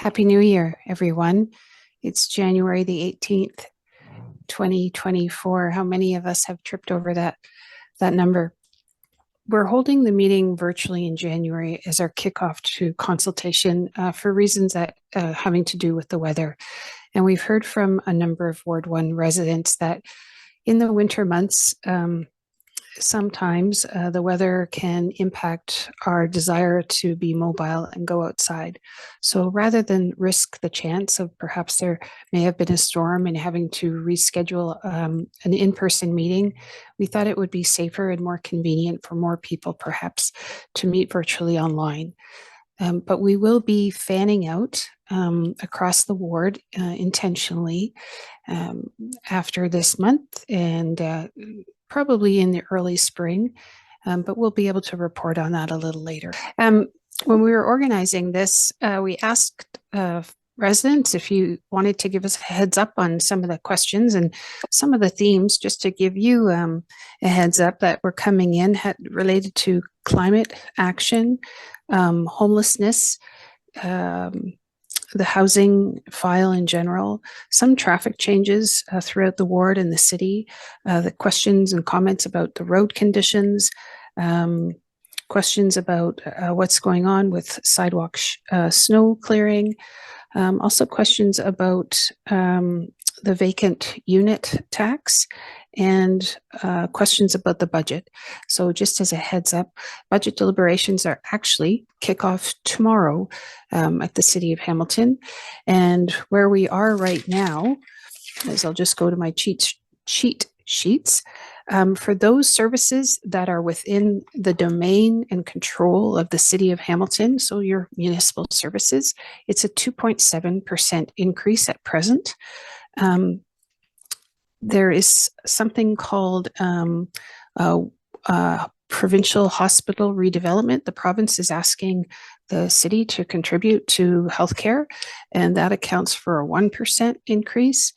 Happy New Year, everyone. It's January the 18th, 2024. How many of us have tripped over that number? We're holding the meeting virtually in January as our kickoff to consultation for reasons that having to do with the weather. And we've heard from a number of Ward 1 residents that in the winter months, sometimes the weather can impact our desire to be mobile and go outside. So rather than risk the chance of perhaps there may have been a storm and having to reschedule an in-person meeting, we thought it would be safer and more convenient for more people perhaps to meet virtually online. But we will be fanning out across the ward intentionally after this month and probably in the early spring, but we'll be able to report on that a little later. When we were organizing this, we asked residents if you wanted to give us a heads up on some of the questions and some of the themes, just to give you a heads up that were coming in related to climate action, homelessness, the housing file in general, some traffic changes throughout the ward and the city, the questions and comments about the road conditions, questions about what's going on with sidewalk snow clearing, also questions about the vacant unit tax, and questions about the budget. So just as a heads up, budget deliberations are actually kick off tomorrow at the City of Hamilton. And where we are right now, is I'll just go to my cheat sheets. For those services that are within the domain and control of the City of Hamilton, so your municipal services, it's a 2.7% increase at present. There is something called provincial hospital redevelopment. The province is asking the city to contribute to healthcare, and that accounts for a 1% increase.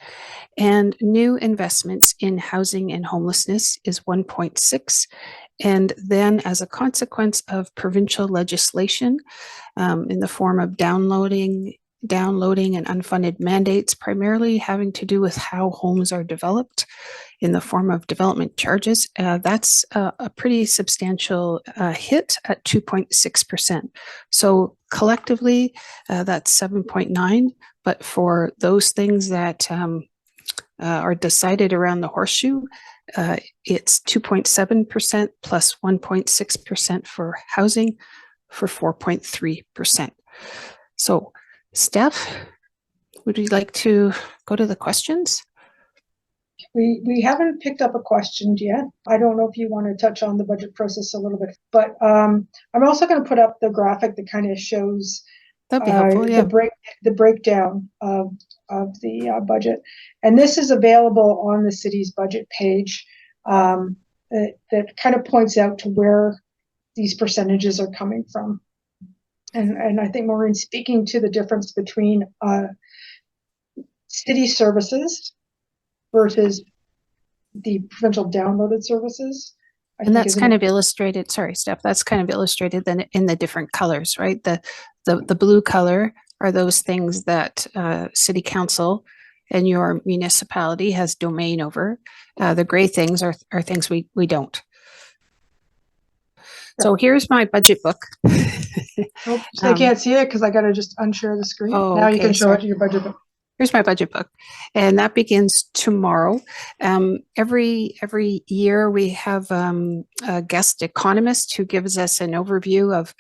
And new investments in housing and homelessness is 1.6. And then as a consequence of provincial legislation in the form of downloading and unfunded mandates, primarily having to do with how homes are developed in the form of development charges. That's a pretty substantial hit at 2.6%. So collectively, that's 7.9. But for those things that are decided around the horseshoe, it's 2.7% plus 1.6% for housing for 4.3%. So Steph, would you like to go to the questions? We haven't picked up a question yet. I don't know if you want to touch on the budget process a little bit, but I'm also going to put up the graphic that kind of shows that'd be helpful, yeah. the breakdown of the budget. And this is available on the city's budget page that kind of points out to where these percentages are coming from. And I think Maureen's speaking to the difference between city services versus the provincial downloaded services. And that's kind of illustrated, sorry, Steph, that's kind of illustrated then in the different colors, right? The blue color are those things that City Council and your municipality has domain over. The gray things are things we don't. So here's my budget book. Oops, I can't see it because I got to just unshare the screen. Oh, now okay, you can show it to your budget book. Here's my budget book, and that begins tomorrow. Every year we have a guest economist who gives us an overview of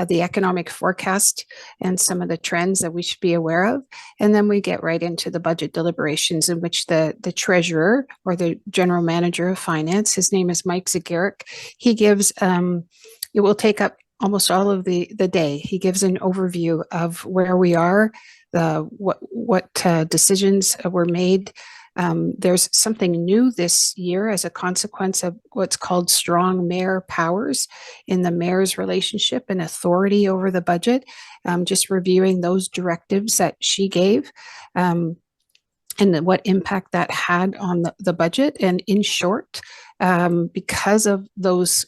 the economic forecast and some of the trends that we should be aware of. And then we get right into the budget deliberations, in which the treasurer or the general manager of finance, his name is Mike Zagaric, he gives, it will take up almost all of the day. He gives an overview of where we are, what decisions were made. There's something new this year as a consequence of what's called strong mayor powers in the mayor's relationship and authority over the budget. Just reviewing those directives that she gave and what impact that had on the budget. And in short, because of those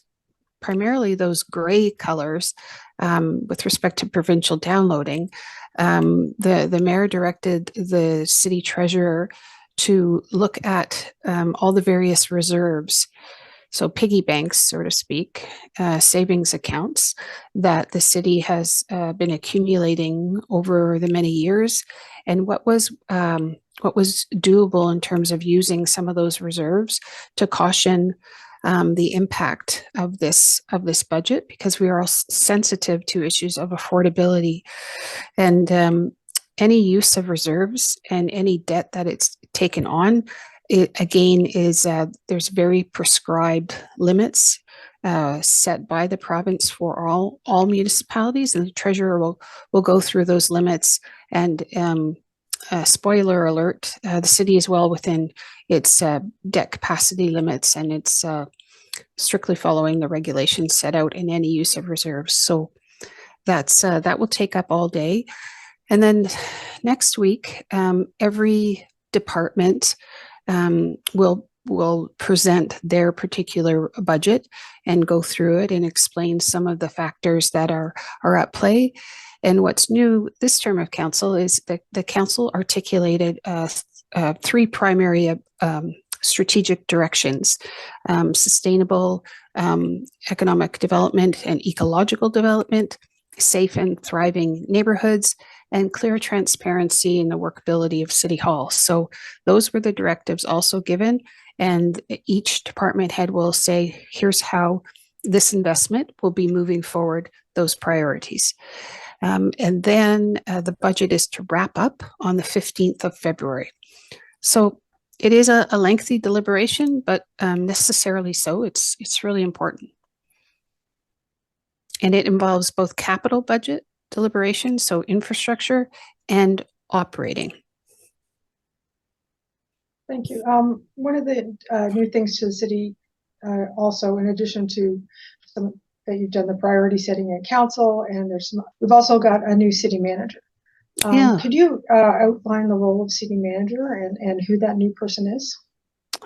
primarily those gray colors with respect to provincial downloading. The mayor directed the city treasurer to look at all the various reserves, so piggy banks, so to speak, savings accounts that the city has been accumulating over the many years, and what was doable in terms of using some of those reserves to caution the impact of this budget, because we are all sensitive to issues of affordability, and any use of reserves and any debt that it's taken on, it again is there's very prescribed limits set by the province for all municipalities, and the treasurer will go through those limits. And spoiler alert, the city is well within its debt capacity limits, and it's strictly following the regulations set out in any use of reserves. So that's that will take up all day. And then next week, every department will present their particular budget and go through it and explain some of the factors that are at play. And what's new this term of council is that the council articulated three primary strategic directions: sustainable economic development and ecological development, safe and thriving neighborhoods, and clear transparency in the workability of City Hall. So those were the directives also given, and each department head will say, here's how this investment will be moving forward those priorities. And then the budget is to wrap up on the 15th of February. So it is a lengthy deliberation, but necessarily so. It's really important. And it involves both capital budget deliberation, so infrastructure, and operating. Thank you. One of the new things to the city, also in addition to some that you've done the priority setting in council, and we've also got a new city manager. Could you outline the role of city manager and who that new person is?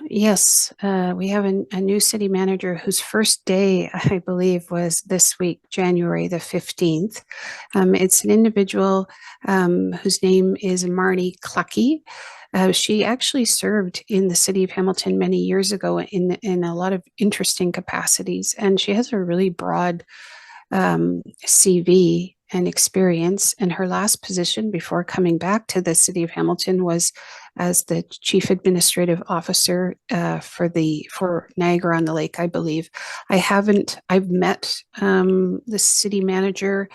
Yes, we have a new city manager whose first day, I believe, was this week, January the 15th. It's an individual whose name is Maureen. She actually served in the city of Hamilton many years ago in a lot of interesting capacities, and she has a really broad CV and experience. And her last position before coming back to the city of Hamilton was as the chief administrative officer for Niagara-on-the-Lake, I believe. I've met the city manager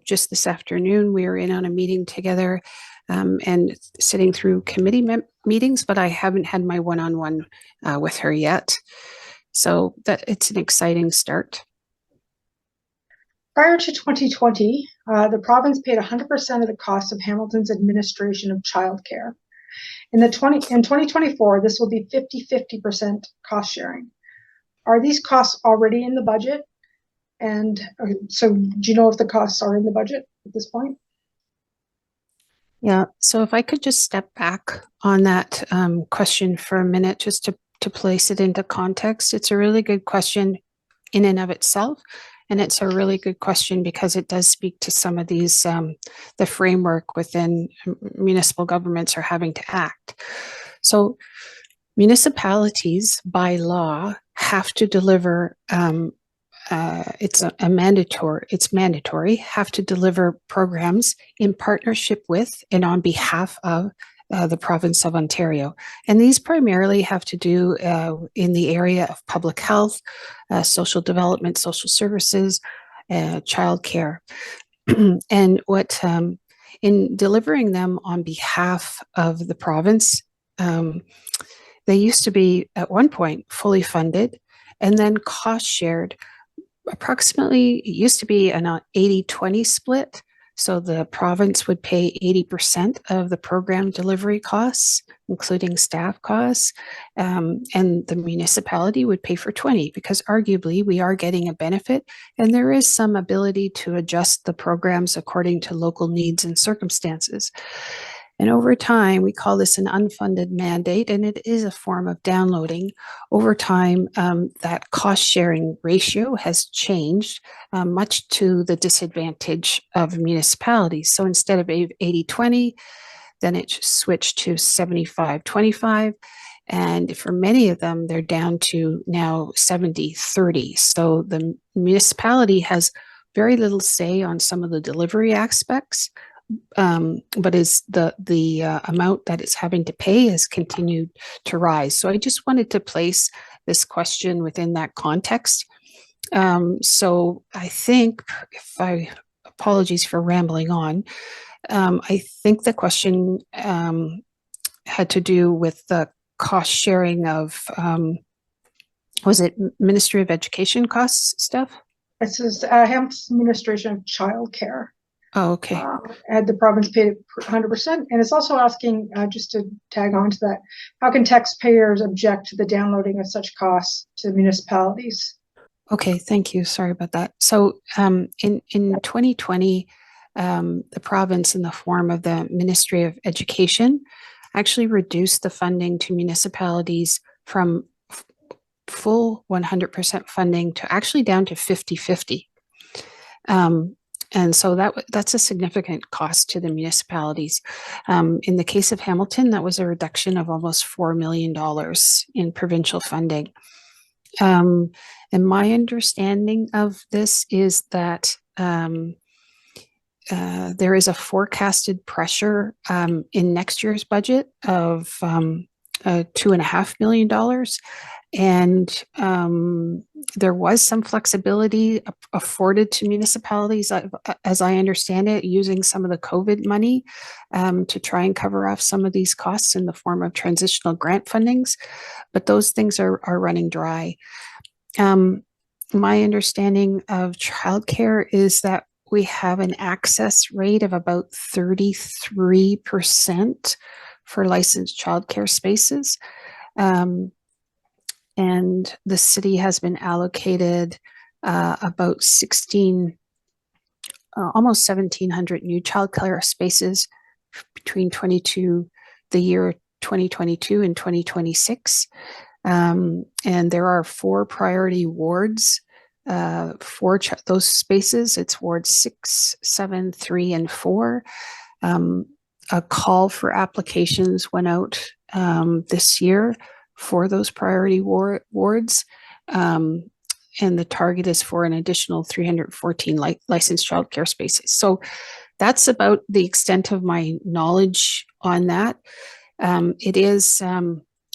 just this afternoon. We were in on a meeting together and sitting through committee meetings, but I haven't had my one-on-one with her yet. So that it's an exciting start. Prior to 2020, the province paid 100% of the cost of Hamilton's administration of childcare. In 2024, this will be 50-50% cost sharing. Are these costs already in the budget? And so do you know if the costs are in the budget at this point? Yeah, so if I could just step back on that question for a minute, just to place it into context. It's a really good question in and of itself. And it's a really good question because it does speak to some of these, the framework within municipal governments are having to act. So municipalities by law have to deliver, it's mandatory, have to deliver programs in partnership with and on behalf of the province of Ontario. And these primarily have to do in the area of public health, social development, social services, childcare. And what in delivering them on behalf of the province, they used to be at one point fully funded and then cost shared. Approximately, it used to be an 80-20 split. So the province would pay 80% of the program delivery costs, including staff costs, and the municipality would pay for 20, because arguably we are getting a benefit and there is some ability to adjust the programs according to local needs and circumstances. And over time, we call this an unfunded mandate, and it is a form of downloading. Over time, that cost sharing ratio has changed, much to the disadvantage of municipalities. So instead of 80-20, then it switched to 75-25. And for many of them, they're down to now 70-30. So the municipality has very little say on some of the delivery aspects, but is the amount that it's having to pay has continued to rise. So I just wanted to place this question within that context. So I think, apologies for rambling on, I think the question had to do with the cost sharing of, was it Ministry of Education costs stuff? It says Hamilton Administration of Childcare. Oh, okay. Had the province paid it 100%. And it's also asking, just to tag on to that, how can taxpayers object to the downloading of such costs to municipalities? Okay, thank you. Sorry about that. So in 2020, the province, in the form of the Ministry of Education, actually reduced the funding to municipalities from full 100% funding to actually down to 50-50. And so that's a significant cost to the municipalities. In the case of Hamilton, that was a reduction of almost $4 million in provincial funding. And my understanding of this is that there is a forecasted pressure in next year's budget of $2.5 million. And there was some flexibility afforded to municipalities, as I understand it, using some of the COVID money to try and cover off some of these costs in the form of transitional grant fundings. But those things are running dry. My understanding of childcare is that we have an access rate of about 33% for licensed childcare spaces. And the city has been allocated about almost 1,700 new childcare spaces between the year 2022 and 2026. And there are 4 priority wards for those spaces. It's wards 6, 7, 3, and 4. A call for applications went out this year for those priority wards. And the target is for an additional 314 licensed childcare spaces. So that's about the extent of my knowledge on that. It is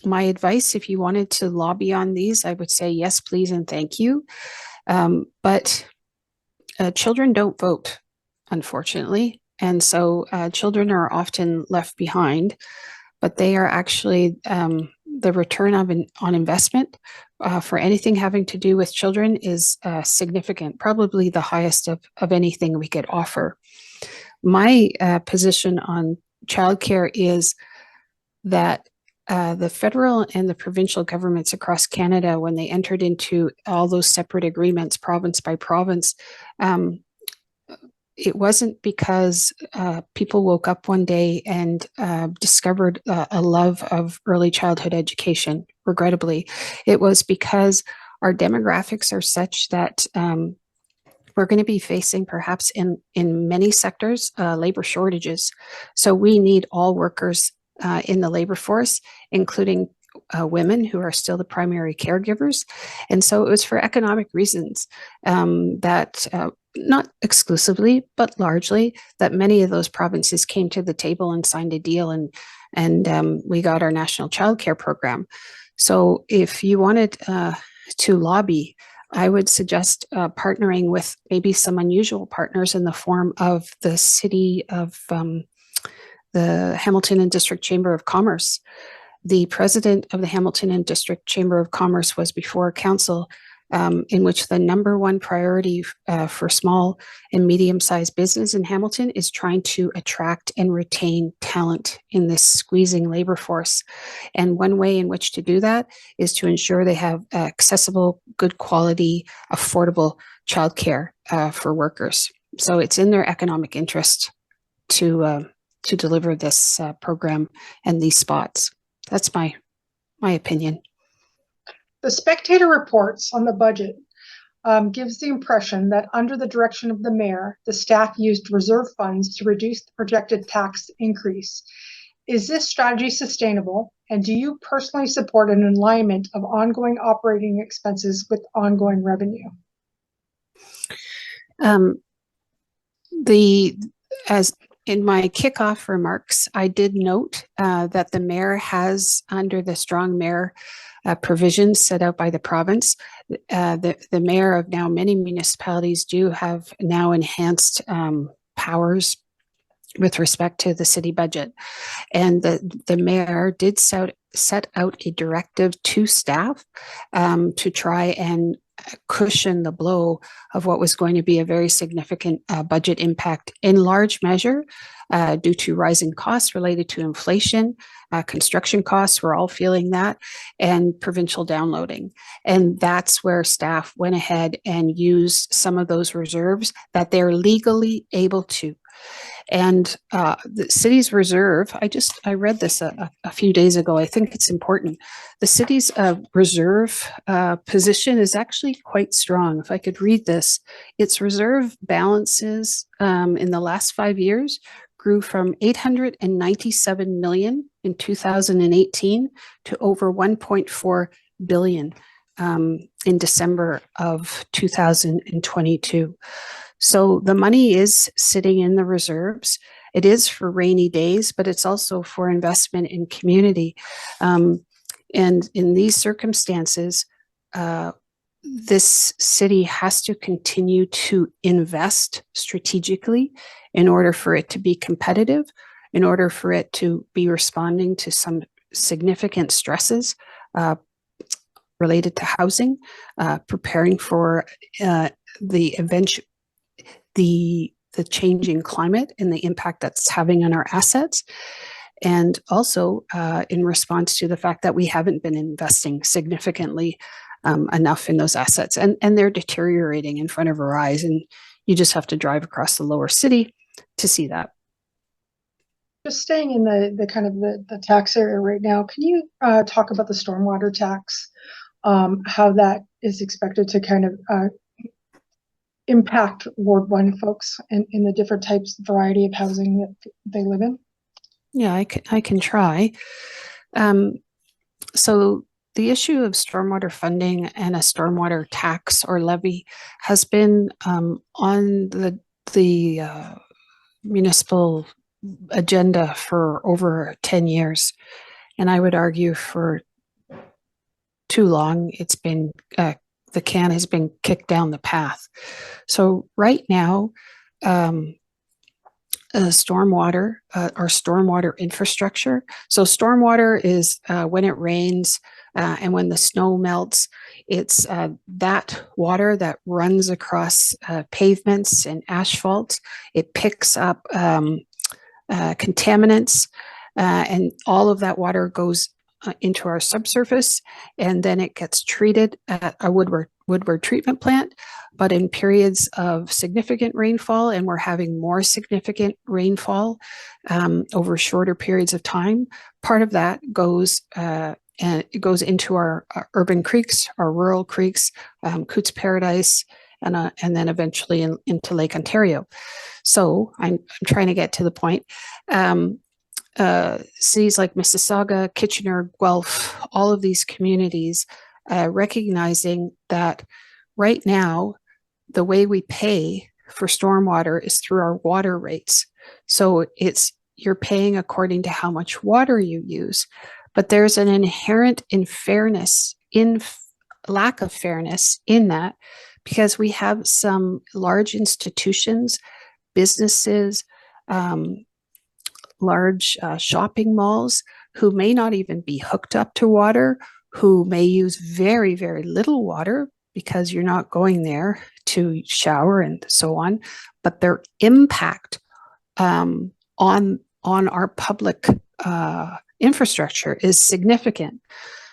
my advice, if you wanted to lobby on these, I would say yes, please, and thank you. But children don't vote, unfortunately. And so children are often left behind, but they are actually the return on investment for anything having to do with children is significant, probably the highest of anything we could offer. My position on childcare is that the federal and the provincial governments across Canada, when they entered into all those separate agreements, province by province, it wasn't because people woke up one day and discovered a love of early childhood education, regrettably. It was because our demographics are such that we're going to be facing, perhaps in many sectors, labor shortages. So we need all workers in the labor force, including women who are still the primary caregivers. And so it was for economic reasons that not exclusively, but largely, that many of those provinces came to the table and signed a deal, and we got our national childcare program. So if you wanted to lobby, I would suggest partnering with maybe some unusual partners in the form of the city of the Hamilton and District Chamber of Commerce. The president of the Hamilton and District Chamber of Commerce was before council, in which the number one priority for small and medium-sized business in Hamilton is trying to attract and retain talent in this squeezing labor force. And one way in which to do that is to ensure they have accessible, good quality, affordable childcare for workers. So it's in their economic interest to to deliver this program and these spots. That's my opinion. The Spectator reports on the budget gives the impression that under the direction of the mayor, the staff used reserve funds to reduce the projected tax increase. Is this strategy sustainable? And do you personally support an alignment of ongoing operating expenses with ongoing revenue? As in my kickoff remarks, I did note that the mayor has, under the strong mayor provisions set out by the province, the mayor of now many municipalities do have now enhanced powers with respect to the city budget. And the mayor did set out a directive to staff to try and cushion the blow of what was going to be a very significant budget impact, in large measure due to rising costs related to inflation, construction costs, we're all feeling that, and provincial downloading. And that's where staff went ahead and used some of those reserves that they're legally able to. And the city's reserve, I read this a few days ago. I think it's important. The city's reserve position is actually quite strong. If I could read this, its reserve balances in the last 5 years grew from 897 million in 2018 to over 1.4 billion in December of 2022. So the money is sitting in the reserves. It is for rainy days, but it's also for investment in community. And in these circumstances, this city has to continue to invest strategically in order for it to be competitive, in order for it to be responding to some significant stresses related to housing, preparing for the changing climate and the impact that's having on our assets, and also in response to the fact that we haven't been investing significantly enough in those assets, and they're deteriorating in front of our eyes, and you just have to drive across the lower city to see that. Just staying in the kind of the tax area right now, can you talk about the stormwater tax, how that is expected to kind of impact Ward 1 folks in the different types, variety of housing that they live in? Yeah, I can try. So the issue of stormwater funding and a stormwater tax or levy has been on the municipal agenda for over 10 years. And I would argue for too long, it's been the can has been kicked down the path. So right now, stormwater or stormwater infrastructure. So stormwater is when it rains and when the snow melts, it's that water that runs across pavements and asphalt. It picks up contaminants, and all of that water goes into our subsurface, and then it gets treated at a Woodward treatment plant. But in periods of significant rainfall, and we're having more significant rainfall over shorter periods of time, part of that goes and it goes into our urban creeks, our rural creeks, Cootes Paradise, and then eventually into Lake Ontario. So I'm trying to get to the point. Cities like Mississauga, Kitchener, Guelph, all of these communities recognizing that right now the way we pay for stormwater is through our water rates. So you're paying according to how much water you use, but there's an inherent lack of fairness in that, because we have some large institutions, businesses, large shopping malls who may not even be hooked up to water, who may use very, very little water because you're not going there to shower and so on, but their impact on our public infrastructure is significant.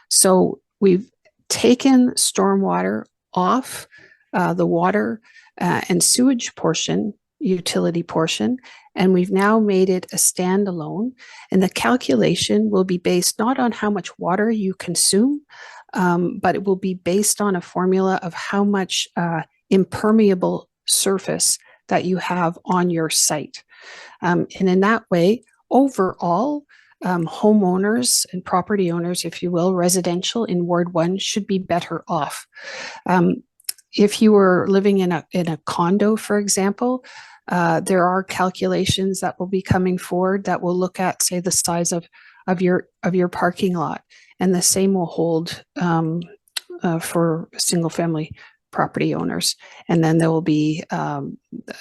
So we've taken stormwater off the water and sewage portion utility portion, and we've now made it a standalone. And the calculation will be based not on how much water you consume, but it will be based on a formula of how much impermeable surface that you have on your site. And in that way, overall, homeowners and property owners, if you will, residential in Ward 1 should be better off. If you were living in a condo, for example, there are calculations that will be coming forward that will look at, say, the size of your parking lot, and the same will hold for single family property owners. And then there will be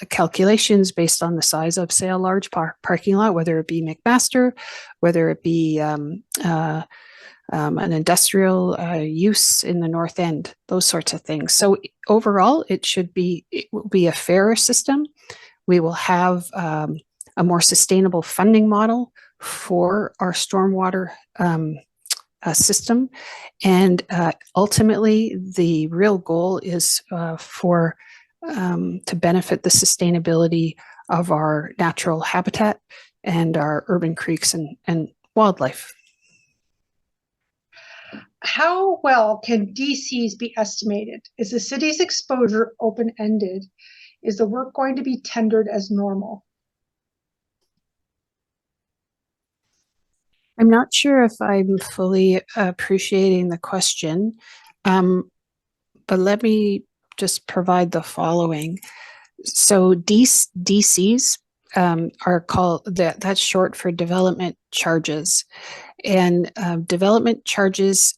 calculations based on the size of, say, a large parking lot, whether it be McMaster, whether it be an industrial use in the North End, those sorts of things. So overall, it will be a fairer system. We will have a more sustainable funding model for our stormwater system. And ultimately, the real goal is to benefit the sustainability of our natural habitat and our urban creeks and wildlife. How well can DCs be estimated? Is the city's exposure open-ended? Is the work going to be tendered as normal? I'm not sure if I'm fully appreciating the question, but let me just provide the following. So DCs are called, that's short for development charges. And development charges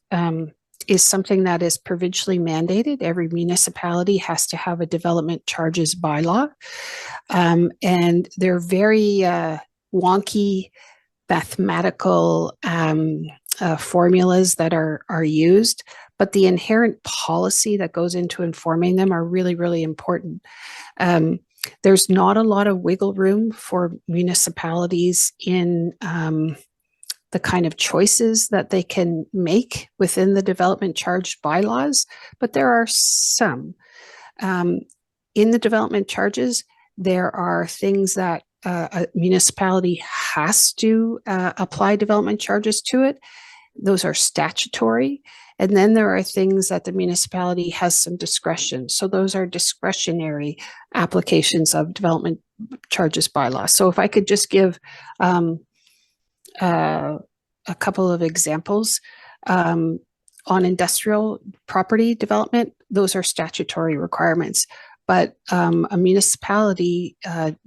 is something that is provincially mandated. Every municipality has to have a development charges bylaw. And they're very wonky mathematical formulas that are used, but the inherent policy that goes into informing them are really, really important. There's not a lot of wiggle room for municipalities in the kind of choices that they can make within the development charge bylaws, but there are some. In the development charges, there are things that a municipality has to apply development charges to it. Those are statutory. And then there are things that the municipality has some discretion. So those are discretionary applications of development charges bylaw. So if I could just give a couple of examples. On industrial property development, those are statutory requirements. But a municipality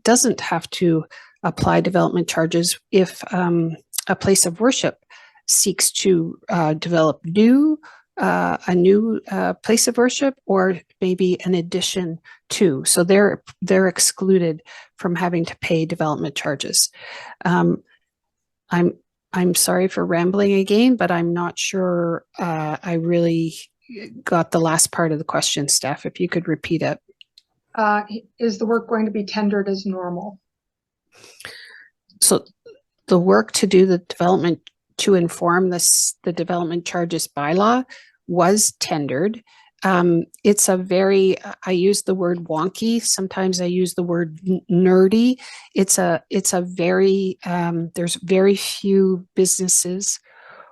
doesn't have to apply development charges if a place of worship seeks to develop a new place of worship, or maybe an addition to. So they're excluded from having to pay development charges. I'm sorry for rambling again, but I'm not sure I really got the last part of the question, Steph. If you could repeat it. Is the work going to be tendered as normal? So the work to do the development to inform the development charges bylaw was tendered. It's a very, I use the word wonky. Sometimes I use the word nerdy. It's a very, there's very few businesses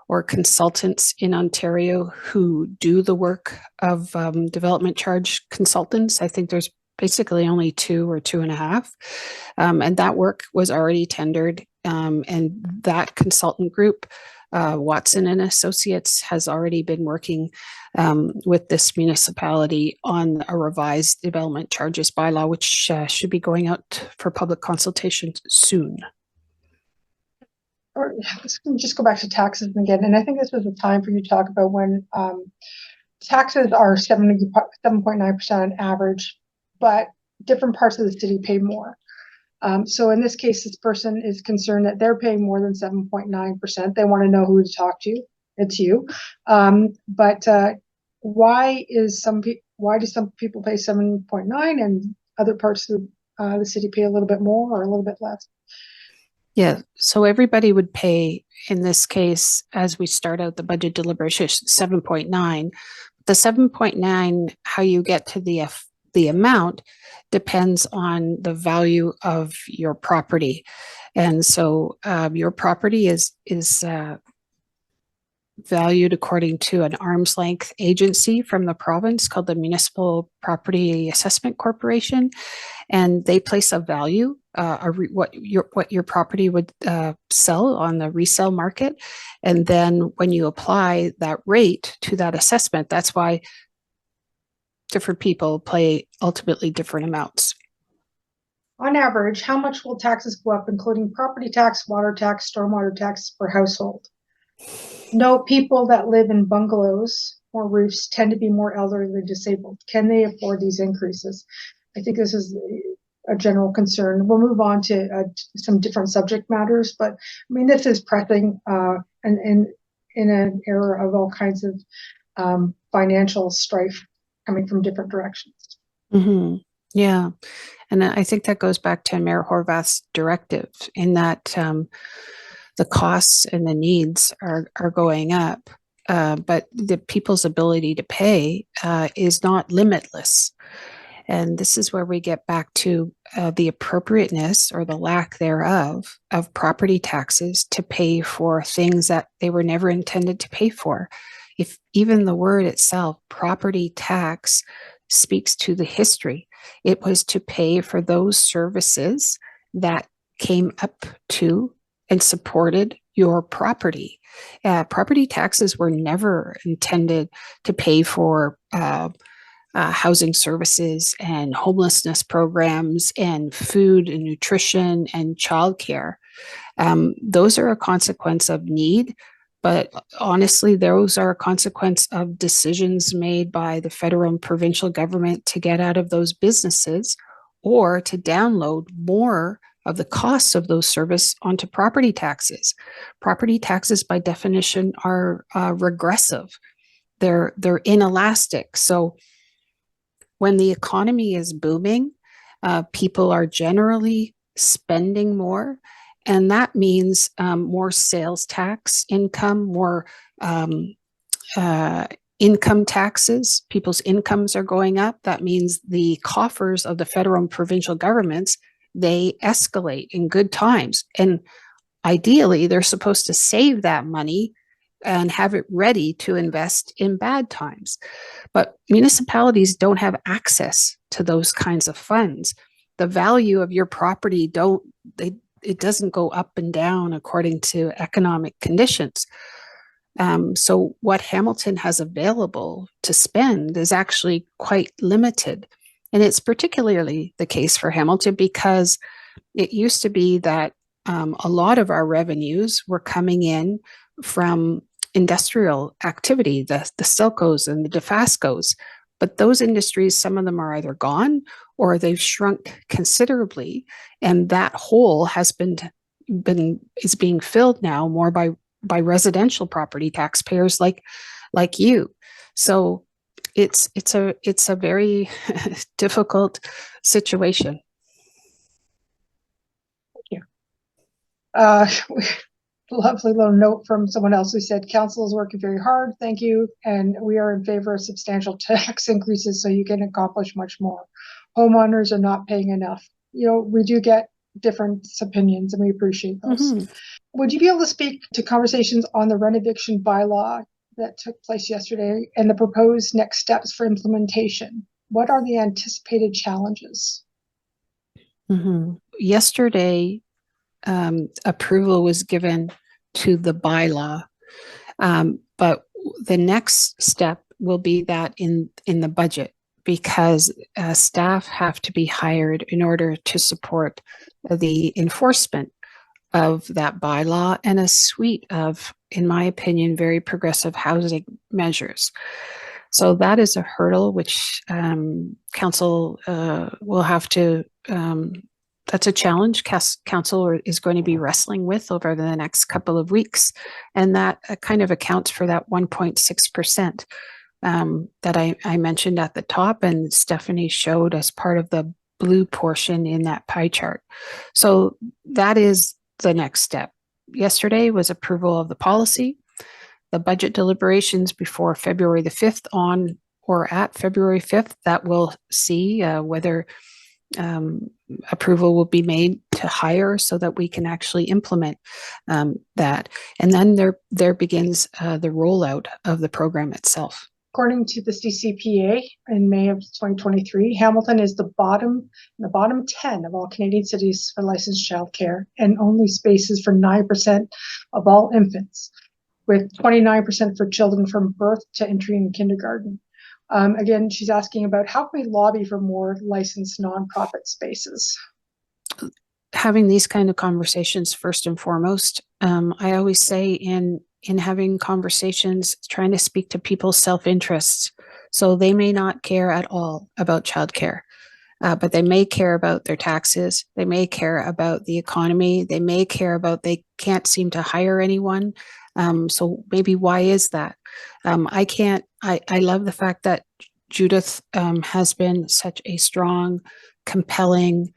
or consultants in Ontario who do the work of development charge consultants. I think there's basically only 2 or 2.5. And that work was already tendered. And that consultant group, Watson and Associates, has already been working with this municipality on a revised development charges bylaw, which should be going out for public consultation soon. Or let's just go back to taxes again. And I think this was the time for you to talk about when taxes are 7.9% on average, but different parts of the city pay more. So in this case, this person is concerned that they're paying more than 7.9%. They want to know who to talk to. It's you. But why do some people pay 7.9 and other parts of the city pay a little bit more or a little bit less? Yeah, so everybody would pay, in this case, as we start out the budget deliberation, 7.9. The 7.9, how you get to the the amount depends on the value of your property. And so your property is valued according to an arm's length agency from the province called the Municipal Property Assessment Corporation, and they place a value, what your property would sell on the resale market, and then when you apply that rate to that assessment, that's why different people pay ultimately different amounts. On average, how much will taxes go up, including property tax, water tax, stormwater tax per household? No, people that live in bungalows or roofs tend to be more elderly disabled. Can they afford these increases? I think this is a general concern. We'll move on to some different subject matters, but I mean, this is pressing and in an era of all kinds of financial strife coming from different directions. Mm-hmm. Yeah. And I think that goes back to Mayor Horvath's directive in that the costs and the needs are going up, but the people's ability to pay is not limitless. And this is where we get back to the appropriateness or the lack thereof of property taxes to pay for things that they were never intended to pay for. If even the word itself, property tax, speaks to the history, it was to pay for those services that came up to and supported your property. Property taxes were never intended to pay for housing services and homelessness programs and food and nutrition and childcare. Those are a consequence of need, but honestly, those are a consequence of decisions made by the federal and provincial government to get out of those businesses or to download more of the costs of those services onto property taxes. Property taxes, by definition, are regressive. They're inelastic. So when the economy is booming, people are generally spending more, and that means more sales tax income, more income taxes. People's incomes are going up. That means the coffers of the federal and provincial governments, they escalate in good times. And ideally, they're supposed to save that money and have it ready to invest in bad times. But municipalities don't have access to those kinds of funds. The value of your property it doesn't go up and down according to economic conditions. So what Hamilton has available to spend is actually quite limited. And it's particularly the case for Hamilton because it used to be that a lot of our revenues were coming in from industrial activity, the Stelcos and the DeFascos. But those industries, some of them are either gone or they've shrunk considerably. And that hole has is being filled now more by residential property taxpayers like you. So it's a very difficult situation. Thank you. Lovely little note from someone else who said council is working very hard. Thank you. And we are in favor of substantial tax increases so you can accomplish much more. Homeowners are not paying enough. You know, we do get different opinions and we appreciate those. Mm-hmm. Would you be able to speak to conversations on the rent eviction bylaw that took place yesterday and the proposed next steps for implementation? What are the anticipated challenges? Mm-hmm. Yesterday, approval was given to the bylaw, but the next step will be that in the budget, because staff have to be hired in order to support the enforcement of that bylaw and a suite of, in my opinion, very progressive housing measures. So that is a hurdle which council will have to that's a challenge council is going to be wrestling with over the next couple of weeks. And that kind of accounts for that 1.6% that I mentioned at the top and Stephanie showed as part of the blue portion in that pie chart. So that is the next step. Yesterday was approval of the policy. The budget deliberations before February the 5th on or at February 5th that will see whether approval will be made to hire so that we can actually implement that. And then there begins the rollout of the program itself. According to the CCPA in May of 2023, Hamilton is the bottom 10 of all Canadian cities for licensed childcare and only spaces for 9% of all infants, with 29% for children from birth to entry in kindergarten. Again, she's asking about how can we lobby for more licensed nonprofit spaces? Having these kind of conversations first and foremost. I always say in having conversations, trying to speak to people's self-interests. So they may not care at all about childcare, but they may care about their taxes. They may care about the economy. They may care about they can't seem to hire anyone. So maybe why is that? I love the fact that Judith has been such a strong, compelling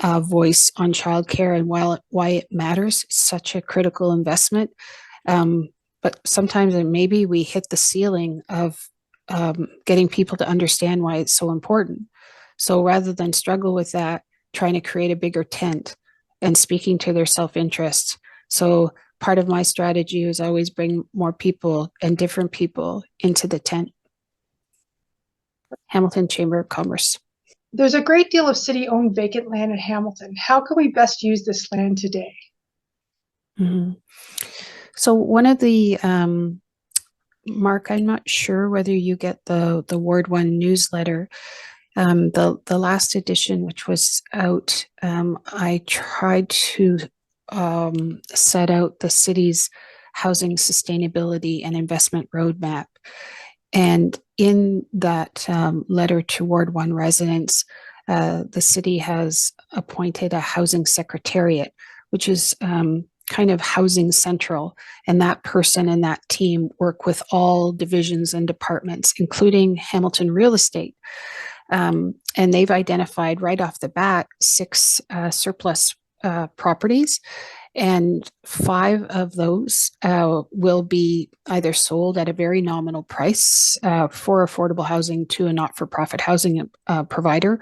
voice on childcare and why it matters. It's such a critical investment. But sometimes maybe we hit the ceiling of getting people to understand why it's so important. So rather than struggle with that, trying to create a bigger tent and speaking to their self-interest. So part of my strategy is always bring more people and different people into the tent. Hamilton Chamber of Commerce. There's a great deal of city-owned vacant land in Hamilton. How can we best use this land today? Mm-hmm. So one of the, Mark, I'm not sure whether you get the Ward 1 newsletter. The last edition, which was out, I tried to set out the city's housing sustainability and investment roadmap. And in that letter to Ward 1 residents, the city has appointed a housing secretariat, which is kind of housing central. And that person and that team work with all divisions and departments, including Hamilton Real Estate. And they've identified right off the bat 6 surplus properties. And 5 of those will be either sold at a very nominal price for affordable housing to a not-for-profit housing provider.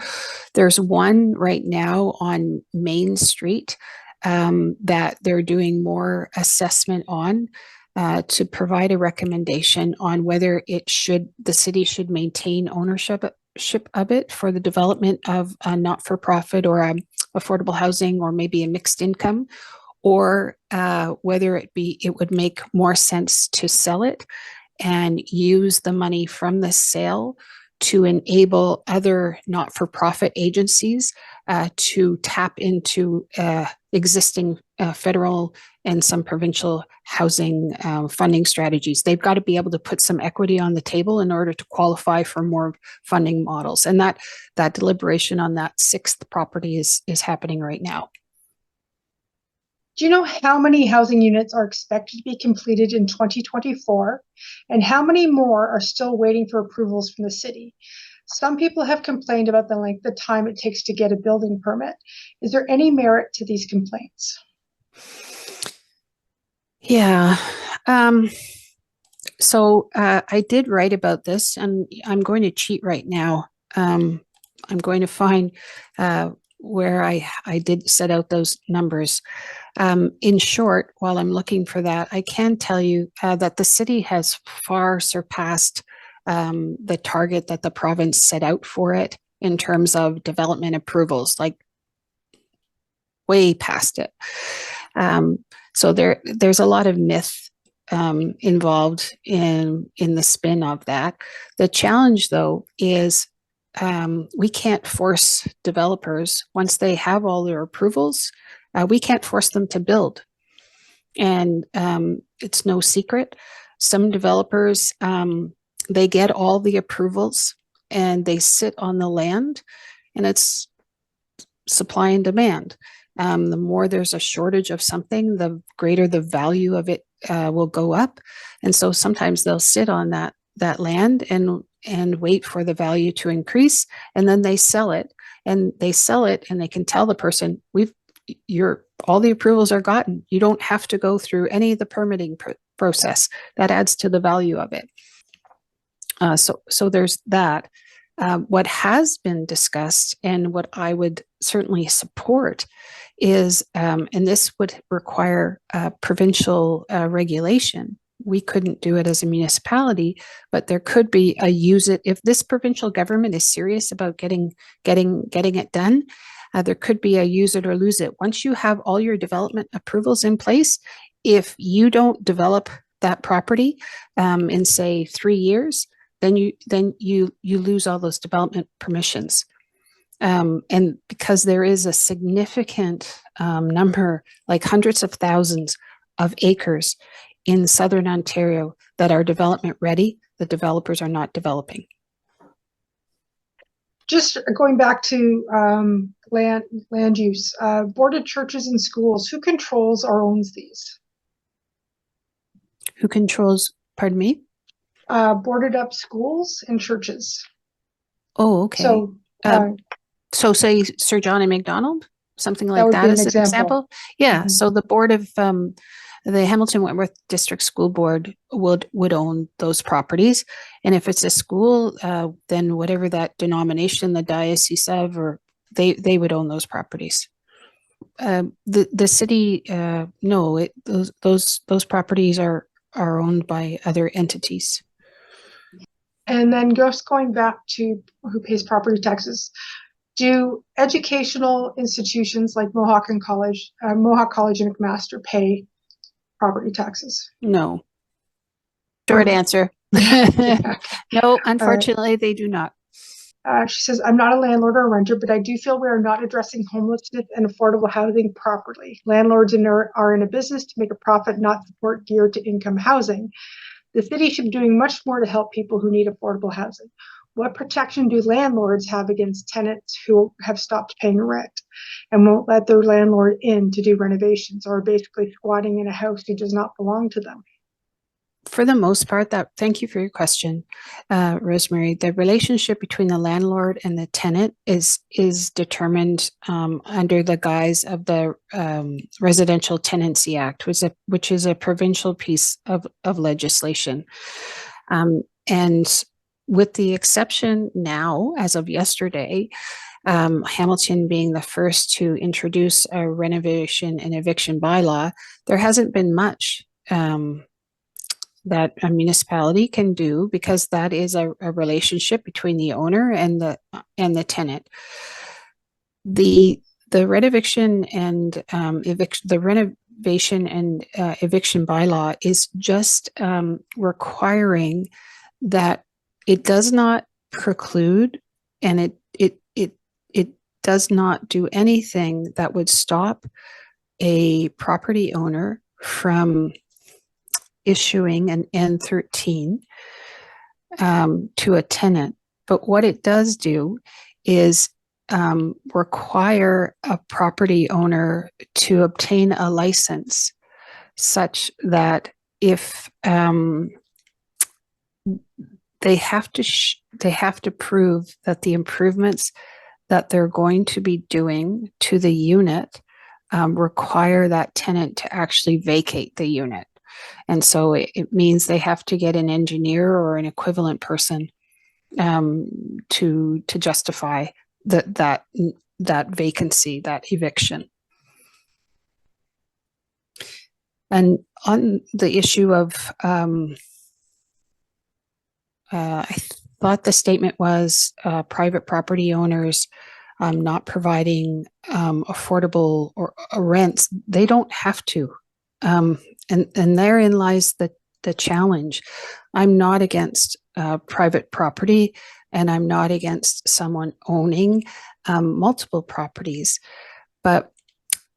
There's one right now on Main Street that they're doing more assessment on to provide a recommendation on whether the city should maintain ownership of it for the development of a not-for-profit or affordable housing or maybe a mixed income, or whether it would make more sense to sell it and use the money from the sale to enable other not-for-profit agencies to tap into existing federal and some provincial housing funding strategies. They've got to be able to put some equity on the table in order to qualify for more funding models. And that deliberation on that 6th property is happening right now. Do you know how many housing units are expected to be completed in 2024 and how many more are still waiting for approvals from the city? Some people have complained about the length of time it takes to get a building permit. Is there any merit to these complaints? Yeah. So I did write about this, and I'm going to cheat right now. I'm going to find where I did set out those numbers. In short, while I'm looking for that, I can tell you that the city has far surpassed the target that the province set out for it in terms of development approvals, like way past it. So there's a lot of myth involved in the spin of that. The challenge, though, is we can't force developers, once they have all their approvals, we can't force them to build. And it's no secret. Some developers, they get all the approvals and they sit on the land, and it's supply and demand. The more there's a shortage of something, the greater the value of it will go up. And so sometimes they'll sit on that land and wait for the value to increase, and then they sell it. And they sell it, and they can tell the person, all the approvals are gotten. You don't have to go through any of the permitting process. That adds to the value of it. So there's that. What has been discussed and what I would certainly support is, and this would require provincial regulation. We couldn't do it as a municipality, but there could be a use it if this provincial government is serious about getting it done. There could be a use it or lose it. Once you have all your development approvals in place, if you don't develop that property in say 3 years, then you lose all those development permissions. And because there is a significant number, like hundreds of thousands of acres in southern Ontario that are development ready, the developers are not developing. Just going back to land use, boarded churches and schools, who controls or owns these? Who controls, pardon me? Boarded up schools and churches. Oh, okay. So say Sir John and Macdonald, something like that as an example. Yeah. So the board of the Hamilton Wentworth District School Board would own those properties, and if it's a school, then whatever that denomination, the diocese of, or they would own those properties. The city, no, those properties are owned by other entities. And then just going back to who pays property taxes. Do educational institutions like Mohawk College and McMaster pay property taxes? No. Short answer. No, unfortunately, they do not. She says, I'm not a landlord or a renter, but I do feel we are not addressing homelessness and affordable housing properly. Landlords are in a business to make a profit, not support geared to income housing. The city should be doing much more to help people who need affordable housing. What protection do landlords have against tenants who have stopped paying rent and won't let their landlord in to do renovations, or basically squatting in a house that does not belong to them? For the most part, thank you for your question, Rosemary. The relationship between the landlord and the tenant is determined under the guise of the Residential Tenancy Act, which is a provincial piece of legislation. And with the exception now, as of yesterday, Hamilton being the first to introduce a renovation and eviction bylaw, there hasn't been much that a municipality can do, because that is a relationship between the owner and the tenant. The renovation and eviction bylaw is just requiring that it does not preclude, and it does not do anything that would stop a property owner from issuing an N13 to a tenant. But what it does do is require a property owner to obtain a license, such that if they have to prove that the improvements that they're going to be doing to the unit require that tenant to actually vacate the unit. And so it means they have to get an engineer or an equivalent person to justify that vacancy, that eviction. And on the issue of, I thought the statement was private property owners not providing affordable or rents. They don't have to. And therein lies the challenge. I'm not against private property, and I'm not against someone owning multiple properties, but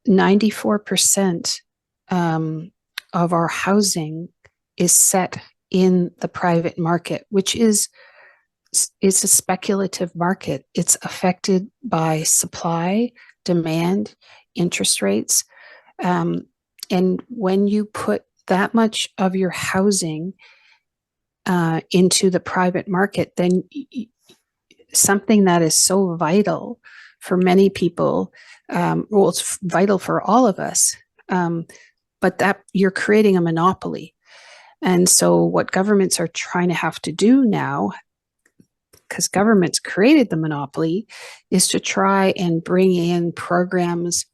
94% of our housing is set in the private market, which is a speculative market. It's affected by supply, demand, interest rates. And when you put that much of your housing into the private market, then something that is so vital for many people, well, it's vital for all of us, but that you're creating a monopoly. And so what governments are trying to have to do now, because governments created the monopoly, is to try and bring in programs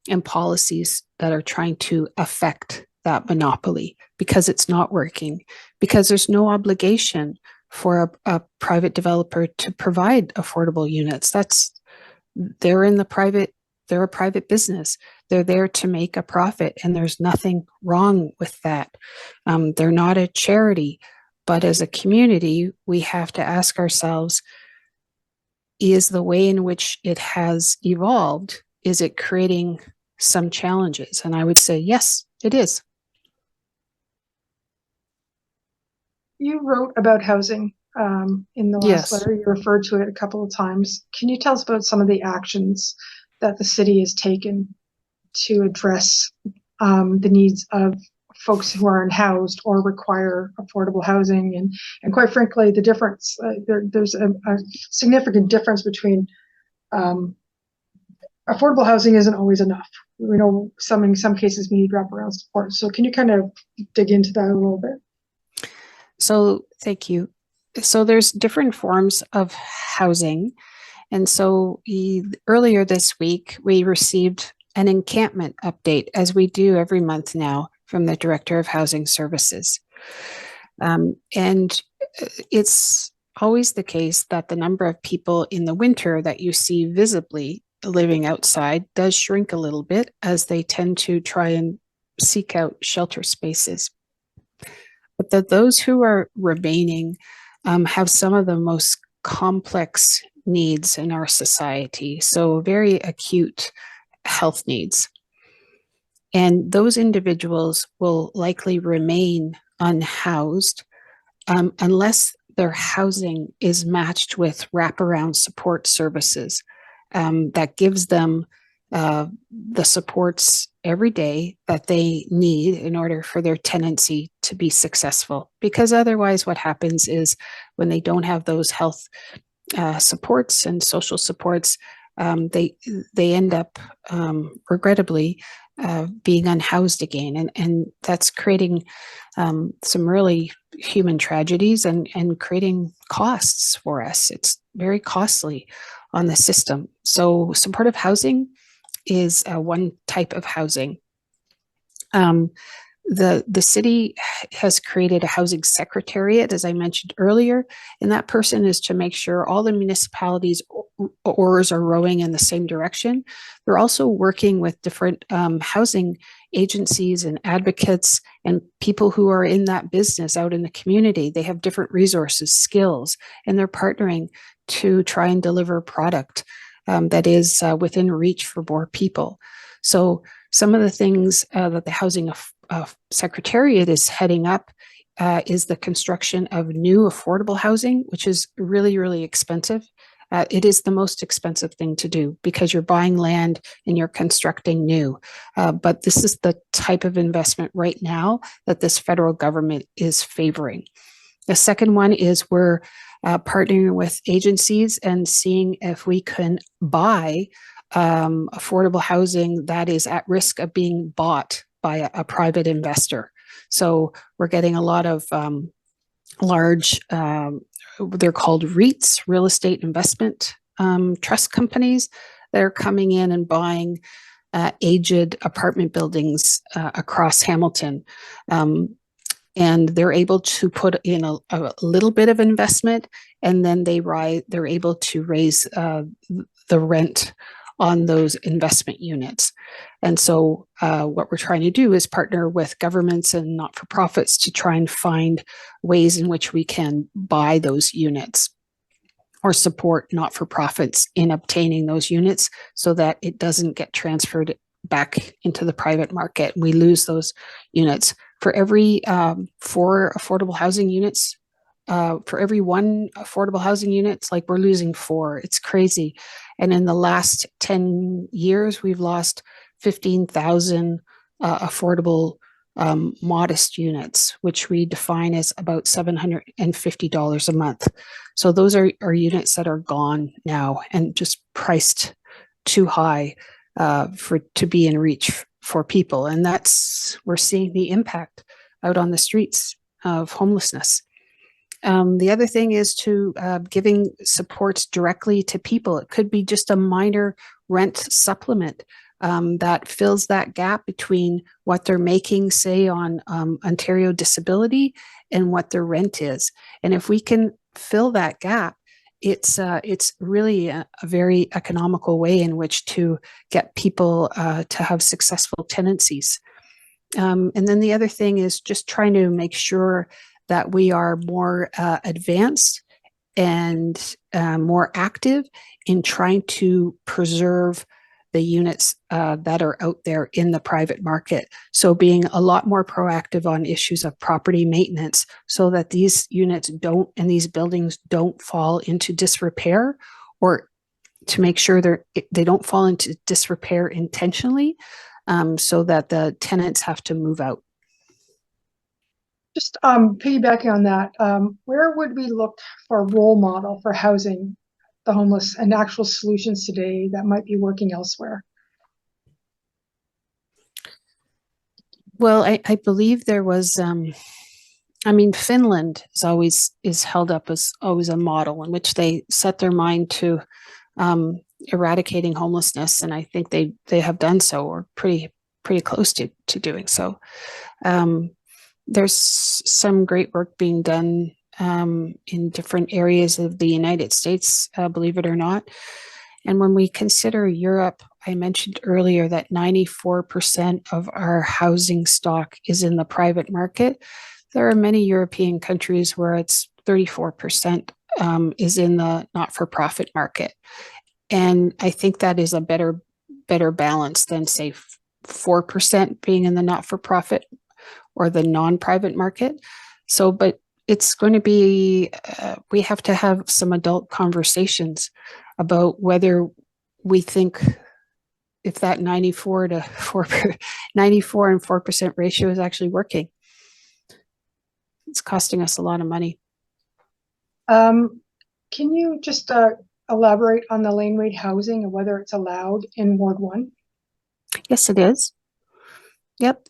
and policies that are trying to affect that monopoly, because it's not working, because there's no obligation for a private developer to provide affordable units. They're in the private, they're a private business. They're there to make a profit, and there's nothing wrong with that. They're not a charity, but as a community, we have to ask ourselves, is the way in which it has evolved, is it creating some challenges? And I would say, yes, it is. You wrote about housing in the last Yes. letter. You referred to it a couple of times. Can you tell us about some of the actions that the city has taken to address the needs of folks who are unhoused or require affordable housing? And quite frankly, the difference, there's a significant difference between affordable housing isn't always enough. We know in some cases we need wraparound support. So can you kind of dig into that a little bit? So thank you. So there's different forms of housing. And so earlier this week, we received an encampment update, as we do every month now, from the Director of Housing Services. And it's always the case that the number of people in the winter that you see visibly living outside does shrink a little bit, as they tend to try and seek out shelter spaces. But that those who are remaining have some of the most complex needs in our society, so very acute health needs. And those individuals will likely remain unhoused unless their housing is matched with wraparound support services that gives them the supports every day that they need in order for their tenancy to be successful. Because otherwise, what happens is when they don't have those health supports and social supports, they end up regrettably being unhoused again, and that's creating some really human tragedies and creating costs for us. It's very costly on the system. So supportive housing is one type of housing. The city has created a housing secretariat, as I mentioned earlier, and that person is to make sure all the municipalities' oars are rowing in the same direction. They're also working with different housing agencies and advocates and people who are in that business out in the community. They have different resources, skills, and they're partnering to try and deliver product that is within reach for more people. So some of the things that the Housing Secretariat is heading up is the construction of new affordable housing, which is really, really expensive. It is the most expensive thing to do because you're buying land and you're constructing new. But this is the type of investment right now that this federal government is favoring. The second one is we're partnering with agencies and seeing if we can buy affordable housing that is at risk of being bought by a private investor. So we're getting a lot of large, they're called REITs, real estate investment trust companies, that are coming in and buying aged apartment buildings across Hamilton. And they're able to put in a little bit of investment, and then they're able to raise the rent on those investment units. And so what we're trying to do is partner with governments and not-for-profits to try and find ways in which we can buy those units or support not-for-profits in obtaining those units so that it doesn't get transferred back into the private market. We lose those units. For every 4 affordable housing units, for every 1 affordable housing unit, it's like we're losing 4. It's crazy. And in the last 10 years, we've lost 15,000 affordable modest units, which we define as about $750 a month. So those are units that are gone now and just priced too high to be in reach for people. And we're seeing the impact out on the streets of homelessness. The other thing is to giving supports directly to people. It could be just a minor rent supplement that fills that gap between what they're making, say, on Ontario disability and what their rent is. And if we can fill that gap, it's really a very economical way in which to get people to have successful tenancies. And then the other thing is just trying to make sure that we are more advanced and more active in trying to preserve the units that are out there in the private market. So being a lot more proactive on issues of property maintenance so that these units don't and these buildings don't fall into disrepair, or to make sure they don't fall into disrepair intentionally, so that the tenants have to move out. Just piggybacking on that, where would we look for a role model for housing the homeless and actual solutions today that might be working elsewhere? Well, I believe there was, I mean, Finland is held up as always a model in which they set their mind to eradicating homelessness, and I think they have done so, or pretty close to doing so. There's some great work being done in different areas of the United States, believe it or not. And when we consider Europe, I mentioned earlier that 94% of our housing stock is in the private market. There are many European countries where it's 34% is in the not-for-profit market. And I think that is a better balance than, say, 4% being in the not-for-profit or the non-private market. So, but it's going to be, we have to have some adult conversations about whether we think if that 94 and 4% ratio is actually working. It's costing us a lot of money. Can you just elaborate on the lane rate housing and whether it's allowed in Ward 1? Yes, it is. Yep.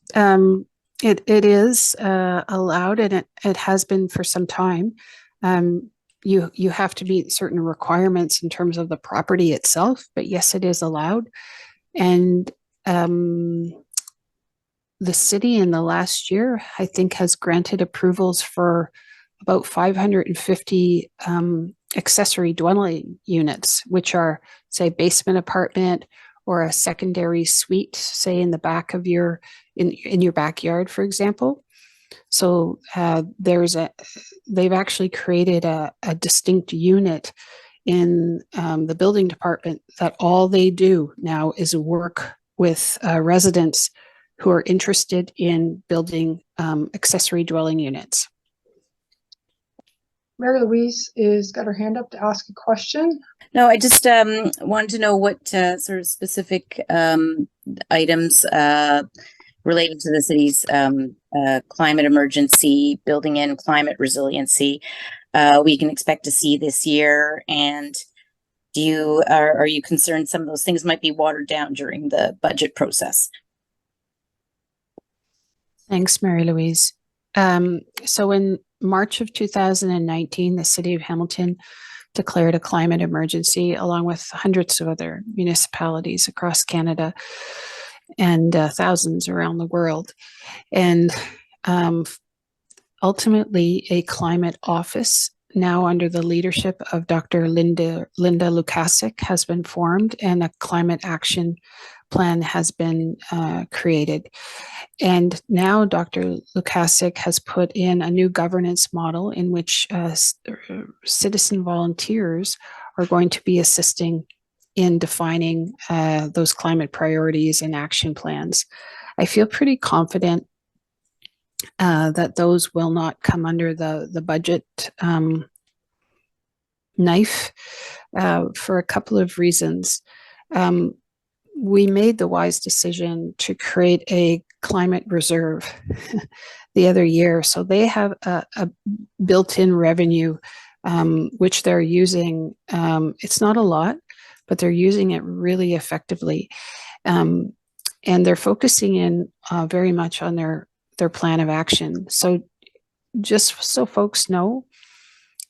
It is allowed, and it has been for some time. You have to meet certain requirements in terms of the property itself, but yes, it is allowed. And the city in the last year, I think, has granted approvals for about 550 accessory dwelling units, which are, say, basement apartment or a secondary suite, say, in the back of your in your backyard, for example. So they've actually created a distinct unit in the building department that all they do now is work with residents who are interested in building accessory dwelling units. Mary Louise is got her hand up to ask a question. No, I just wanted to know what sort of specific items related to the city's climate emergency, building in climate resiliency, we can expect to see this year. And are you concerned some of those things might be watered down during the budget process? Thanks, Mary Louise. So in March of 2019, the City of Hamilton declared a climate emergency along with hundreds of other municipalities across Canada and thousands around the world. And ultimately, a climate office, now under the leadership of Dr. Linda Lukasik, has been formed, and a climate action plan has been created. And now Dr. Lukasik has put in a new governance model in which citizen volunteers are going to be assisting in defining those climate priorities and action plans. I feel pretty confident that those will not come under the budget knife for a couple of reasons. We made the wise decision to create a climate reserve the other year. So they have a built-in revenue, which they're using. It's not a lot, but they're using it really effectively. And they're focusing in very much on their plan of action. So just so folks know,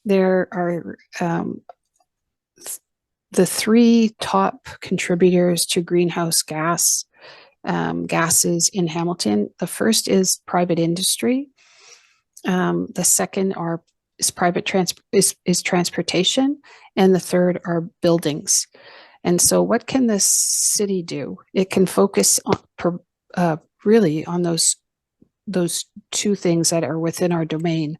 there are the three top contributors to greenhouse gases in Hamilton. The first is private industry. The second is transportation, and the third are buildings. And so, what can this city do? It can focus on really on those two things that are within our domain.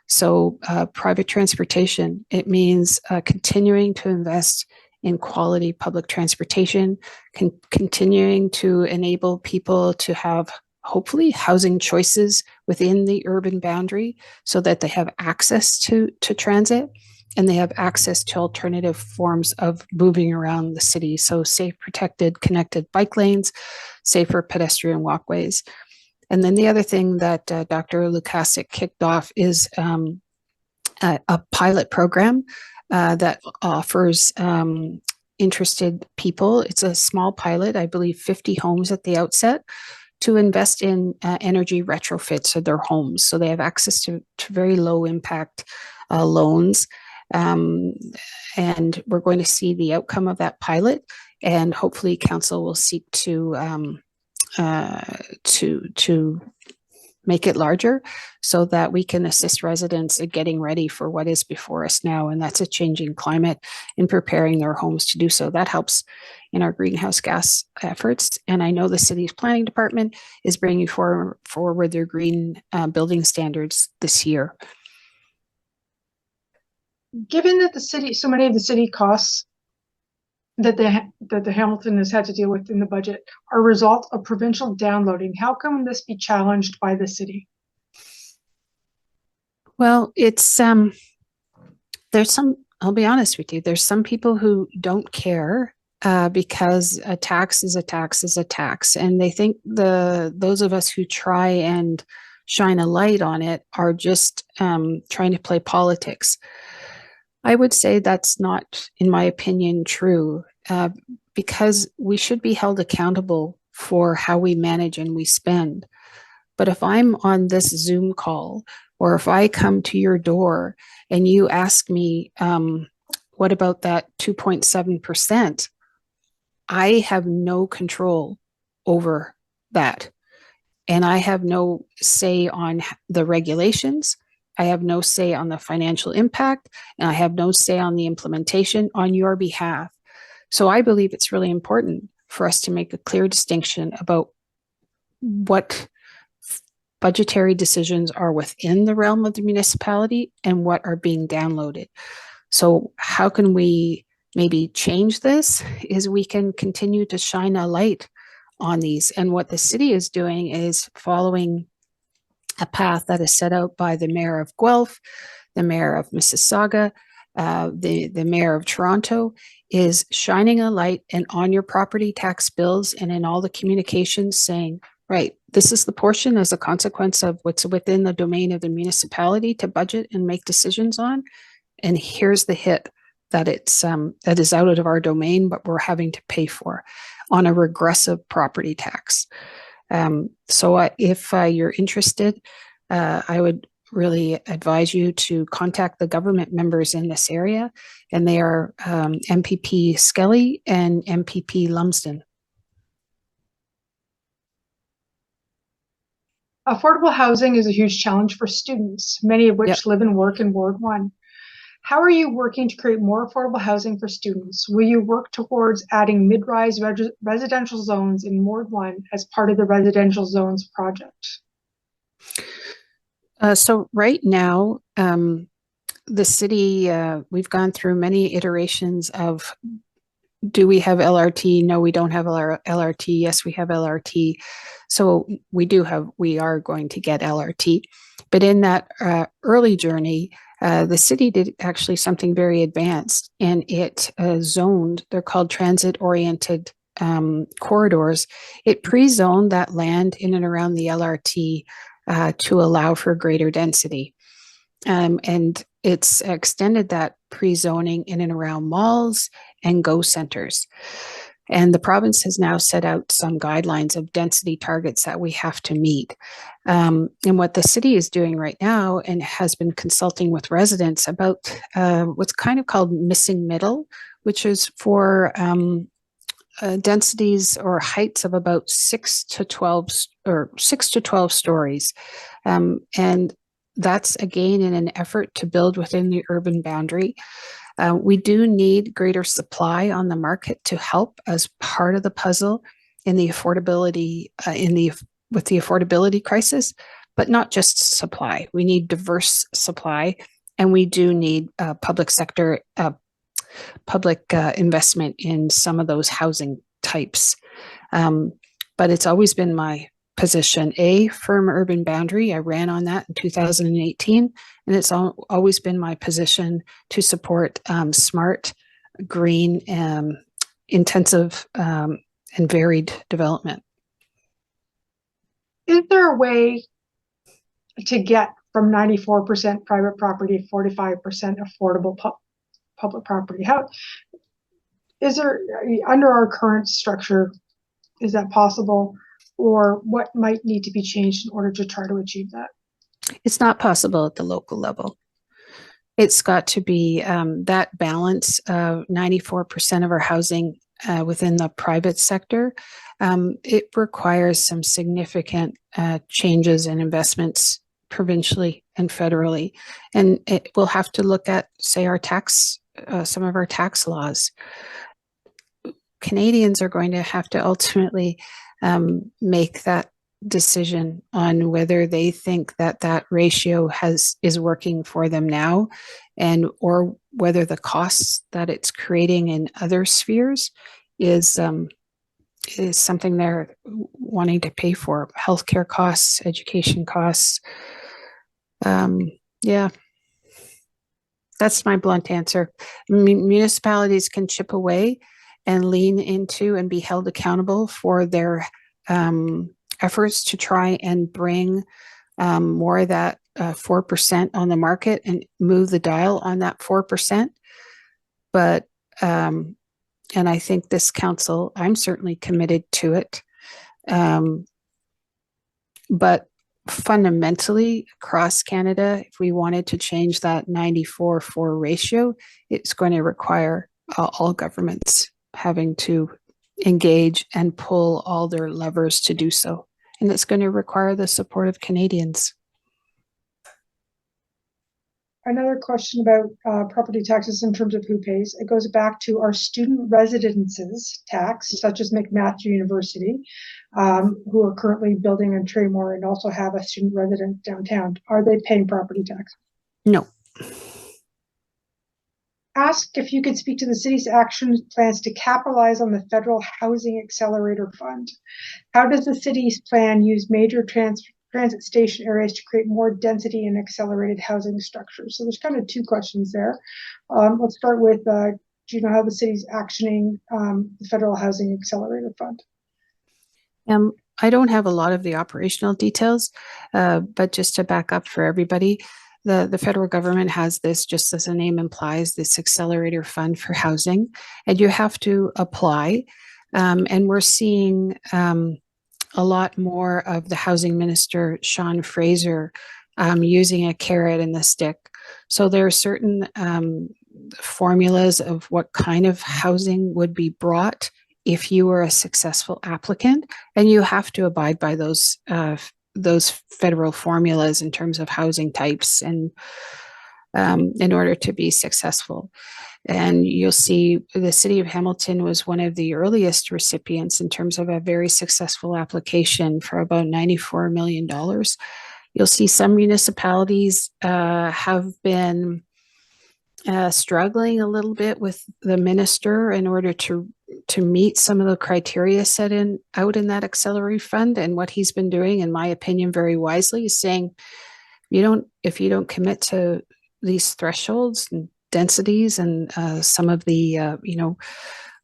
So, private transportation, it means continuing to invest in quality public transportation, continuing to enable people to have hopefully housing choices within the urban boundary so that they have access to transit and they have access to alternative forms of moving around the city. So safe, protected, connected bike lanes, safer pedestrian walkways. And then the other thing that Dr. Lukasic kicked off is a pilot program that offers interested people. It's a small pilot, I believe 50 homes at the outset, to invest in energy retrofits of their homes. So they have access to very low impact loans. And we're going to see the outcome of that pilot, and hopefully council will seek to make it larger so that we can assist residents in getting ready for what is before us now, and that's a changing climate, in preparing their homes to do so. That helps in our greenhouse gas efforts, and I know the city's planning department is bringing forward their green building standards this year. Given that so many of the city costs that the Hamilton has had to deal with in the budget are a result of provincial downloading, how can this be challenged by the city? Well, it's there's some, I'll be honest with you, there's some people who don't care because a tax is a tax is a tax, and they think those of us who try and shine a light on it are just trying to play politics. I would say that's not, in my opinion, true, because we should be held accountable for how we manage and we spend. But if I'm on this Zoom call, or if I come to your door and you ask me, what about that 2.7%? I have no control over that. And I have no say on the regulations. I have no say on the financial impact, and I have no say on the implementation on your behalf. So I believe it's really important for us to make a clear distinction about what budgetary decisions are within the realm of the municipality and what are being downloaded. So how can we maybe change this? Is we can continue to shine a light on these. And what the city is doing is following a path that is set out by the mayor of Guelph, the mayor of Mississauga, the mayor of Toronto, is shining a light and on your property tax bills and in all the communications saying, right, this is the portion as a consequence of what's within the domain of the municipality to budget and make decisions on. And here's the hit that that is out of our domain, but we're having to pay for on a regressive property tax. So if you're interested, I would really advise you to contact the government members in this area, and they are MPP Skelly and MPP Lumsden. Affordable housing is a huge challenge for students, many of which live and work in Ward 1. How are you working to create more affordable housing for students? Will you work towards adding mid-rise residential zones in Ward 1 as part of the residential zones project? So right now, the city, we've gone through many iterations of, do we have LRT? No, we don't have LRT. Yes, we have LRT. So we are going to get LRT. But in that early journey, the city did actually something very advanced, and it zoned, they're called transit-oriented corridors. It pre-zoned that land in and around the LRT to allow for greater density. And it's extended that pre-zoning in and around malls and go centers. And the province has now set out some guidelines of density targets that we have to meet. And what the city is doing right now, and has been consulting with residents about what's kind of called missing middle, which is for densities or heights of about 6 to 12 or 6 to 12 stories. And that's again in an effort to build within the urban boundary. We do need greater supply on the market to help as part of the puzzle in the affordability with the affordability crisis, but not just supply. We need diverse supply, and we do need public sector investment in some of those housing types. But it's always been my position, firm urban boundary. I ran on that in 2018, and it's always been my position to support smart, green, intensive, and varied development. Is there a way to get from 94% private property to 45% affordable public property? How is there, under our current structure, is that possible, or what might need to be changed in order to try to achieve that? It's not possible at the local level. It's got to be that balance of 94% of our housing within the private sector. It requires some significant changes and investments provincially and federally. And it will have to look at, say, our some of our tax laws. Canadians are going to have to ultimately make that decision on whether they think that ratio is working for them now, and or whether the costs that it's creating in other spheres is something they're wanting to pay for. Healthcare costs, education costs. Yeah, that's my blunt answer. Municipalities can chip away and lean into and be held accountable for their efforts to try and bring more of that 4% on the market and move the dial on that 4%. But, and I think this council, I'm certainly committed to it. But fundamentally, across Canada, if we wanted to change that 94-4 ratio, it's going to require all governments having to engage and pull all their levers to do so. And it's going to require the support of Canadians. Another question about property taxes in terms of who pays. It goes back to our student residences tax, such as McMaster University, who are currently building in Tremor and also have a student residence downtown. Are they paying property tax? No. Asked if you could speak to the city's action plans to capitalize on the Federal Housing Accelerator Fund. How does the city's plan use major transit station areas to create more density and accelerated housing structures? So there's kind of two questions there. Let's start with, do you know how the city's actioning the Federal Housing Accelerator Fund? I don't have a lot of the operational details, but just to back up for everybody, the federal government has this, just as the name implies, this accelerator fund for housing, and you have to apply. And we're seeing a lot more of the housing minister, Sean Fraser, using a carrot and the stick. So there are certain formulas of what kind of housing would be brought if you were a successful applicant, and you have to abide by those federal formulas in terms of housing types and in order to be successful. And you'll see the city of Hamilton was one of the earliest recipients in terms of a very successful application for about $94 million. You'll see some municipalities have been struggling a little bit with the minister in order to meet some of the criteria set out in that accelerator fund. And what he's been doing, in my opinion, very wisely, is saying, if you don't commit to these thresholds and densities and some of the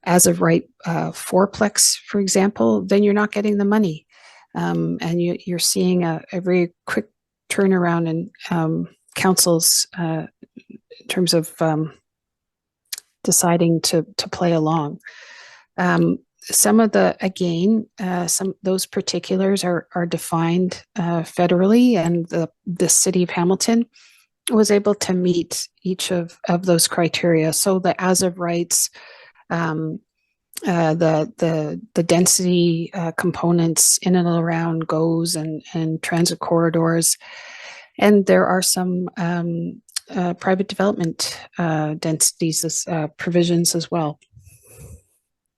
as of right fourplex, for example, then you're not getting the money, and you're seeing a very quick turnaround in councils in terms of deciding to play along. some of the, again, those particulars are defined federally, and the city of Hamilton was able to meet each of those criteria. So the as of rights, the density components in and around GOES and transit corridors, and there are some private development densities as provisions as well.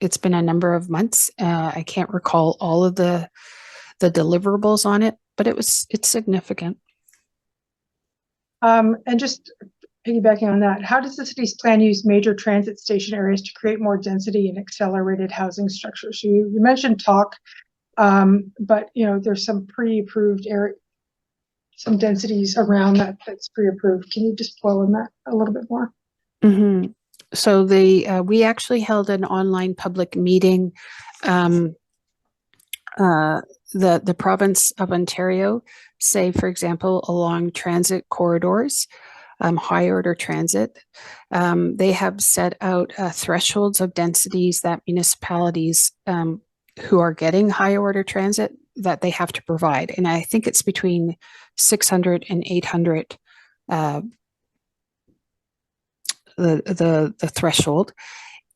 It's been a number of months. I can't recall all of the deliverables on it, but it's significant. And just piggybacking on that, how does the city's plan use major transit station areas to create more density and accelerated housing structures? So you mentioned talk, but there's some pre-approved area, some densities around that's pre-approved. Can you just boil in that a little bit more? Mm-hmm. So we actually held an online public meeting. The province of Ontario, say, for example, along transit corridors, high order transit, they have set out thresholds of densities that municipalities who are getting high order transit that they have to provide. And I think it's between 600 and 800 the threshold,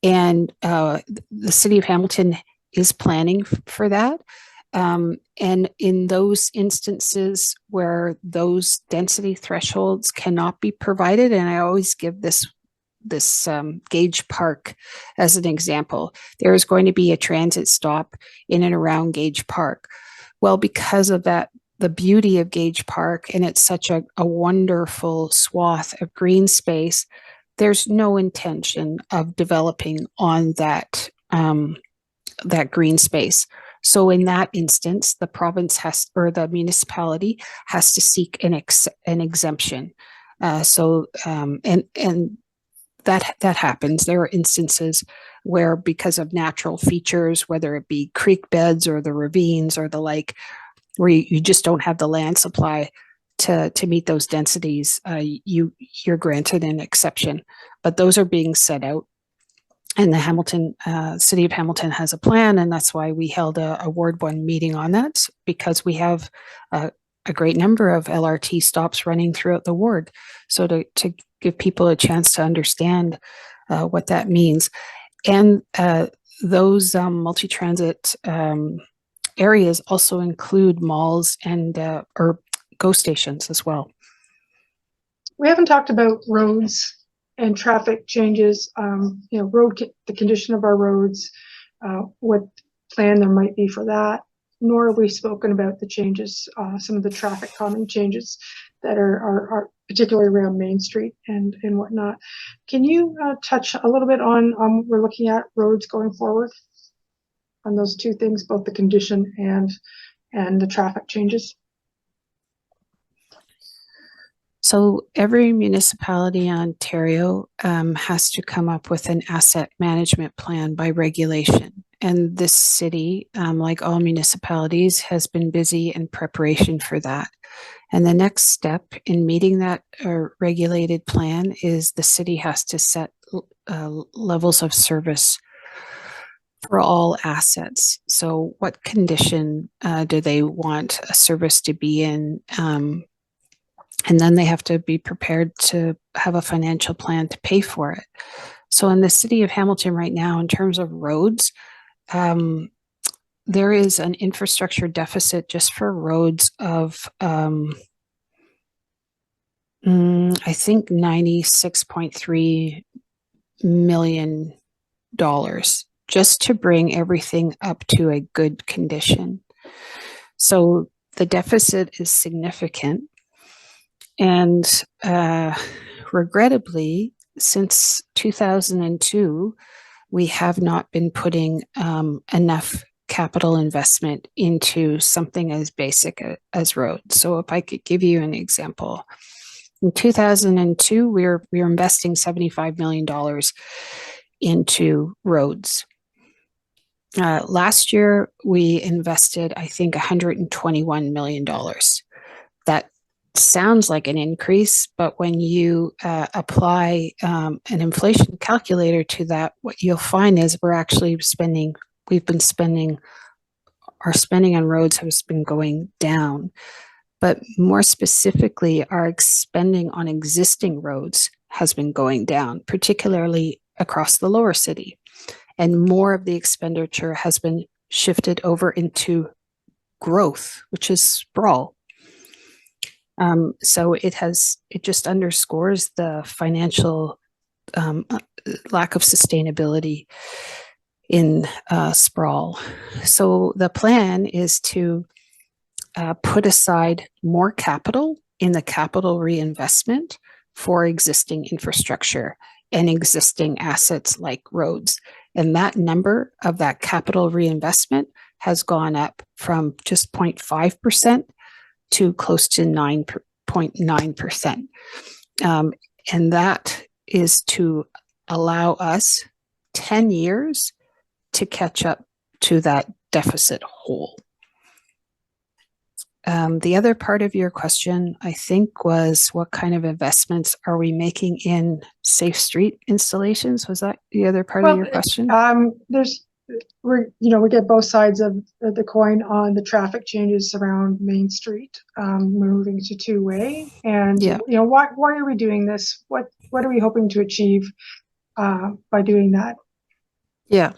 and the city of Hamilton is planning for that. And in those instances where those density thresholds cannot be provided, and I always give this Gage Park as an example, there is going to be a transit stop in and around Gage Park. Well, because of that, the beauty of Gage Park, and it's such a wonderful swath of green space, there's no intention of developing on that that green space. So in that instance, the province has, or the municipality has to seek an exemption. And that happens. There are instances where, because of natural features, whether it be creek beds or the ravines or the like, where you just don't have the land supply to meet those densities, you're granted an exception. But those are being set out. And the Hamilton City of Hamilton has a plan, and that's why we held a Ward 1 meeting on that, because we have a great number of LRT stops running throughout the ward. So to give people a chance to understand what that means. And those multi-transit areas also include malls and or GO stations as well. We haven't talked about roads and traffic changes, the condition of our roads, what plan there might be for that, nor have we spoken about the changes, some of the traffic calming changes that are particularly around Main Street and whatnot. Can you touch a little bit on we're looking at roads going forward on those two things, both the condition and the traffic changes? So every municipality in Ontario has to come up with an asset management plan by regulation. And this city, like all municipalities, has been busy in preparation for that. And the next step in meeting that regulated plan is the city has to set levels of service for all assets. So what condition do they want a service to be in? And then they have to be prepared to have a financial plan to pay for it. So in the city of Hamilton right now, in terms of roads, there is an infrastructure deficit just for roads of, I think $96.3 million just to bring everything up to a good condition. So the deficit is significant. And regrettably, since 2002, we have not been putting enough capital investment into something as basic as roads. So if I could give you an example, in 2002, we were investing $75 million into roads. Last year, we invested, I think, $121 million. That sounds like an increase, but when you apply an inflation calculator to that, what you'll find is we're actually spending we've been spending, our spending on roads has been going down. But more specifically, our spending on existing roads has been going down, particularly across the lower city. And more of the expenditure has been shifted over into growth, which is sprawl. So it just underscores the financial lack of sustainability in sprawl. So the plan is to put aside more capital in the capital reinvestment for existing infrastructure and existing assets like roads. And that number of that capital reinvestment has gone up from just 0.5% to close to 9.9%. And that is to allow us 10 years to catch up to that deficit hole. The other part of your question, I think, was what kind of investments are we making in safe street installations? Was that the other part of your question? We get both sides of the coin on the traffic changes around Main Street, moving to two-way, and why are we doing this? What are we hoping to achieve by doing that? Yeah.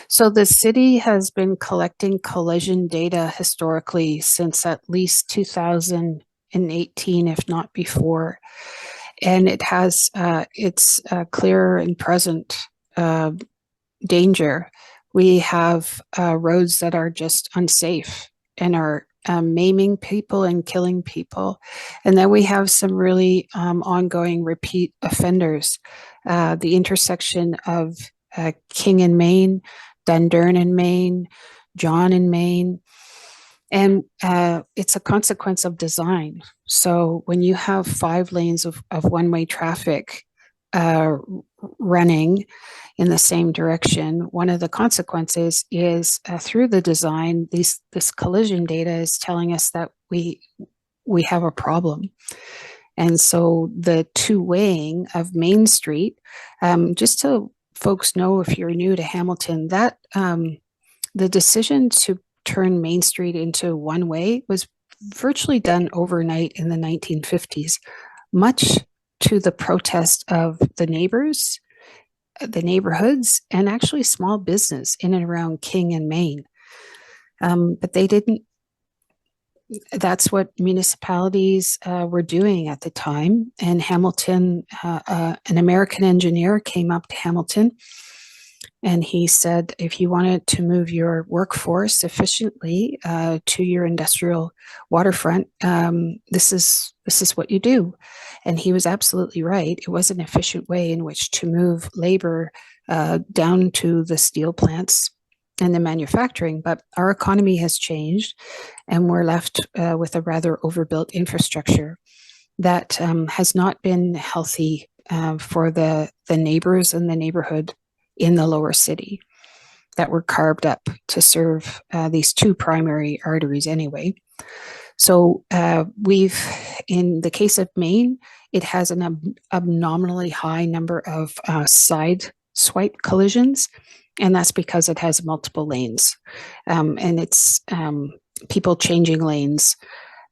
So the city has been collecting collision data historically since at least 2018, if not before. And it has its clear and present danger. We have roads that are just unsafe and are maiming people and killing people. And then we have some really ongoing repeat offenders. The intersection of King in Main, Dundurn in Main, John in Main, and it's a consequence of design. So when you have 5 lanes of one-way traffic running in the same direction, one of the consequences is through the design, this collision data is telling us that we have a problem. And so the two-waying of Main Street, just to folks know, if you're new to Hamilton, that the decision to turn Main Street into one way was virtually done overnight in the 1950s, much to the protest of the neighbors, the neighborhoods, and actually small business in and around King and Main. But they didn't. That's what municipalities were doing at the time. And Hamilton, an American engineer came up to Hamilton and he said, if you wanted to move your workforce efficiently to your industrial waterfront, this is what you do. And he was absolutely right. It was an efficient way in which to move labor down to the steel plants and the manufacturing, but our economy has changed and we're left with a rather overbuilt infrastructure that has not been healthy for the neighbors and the neighborhood in the lower city that were carved up to serve these 2 primary arteries anyway. So we've, in the case of Maine, it has an abnormally high number of side swipe collisions, and that's because it has multiple lanes. And it's people changing lanes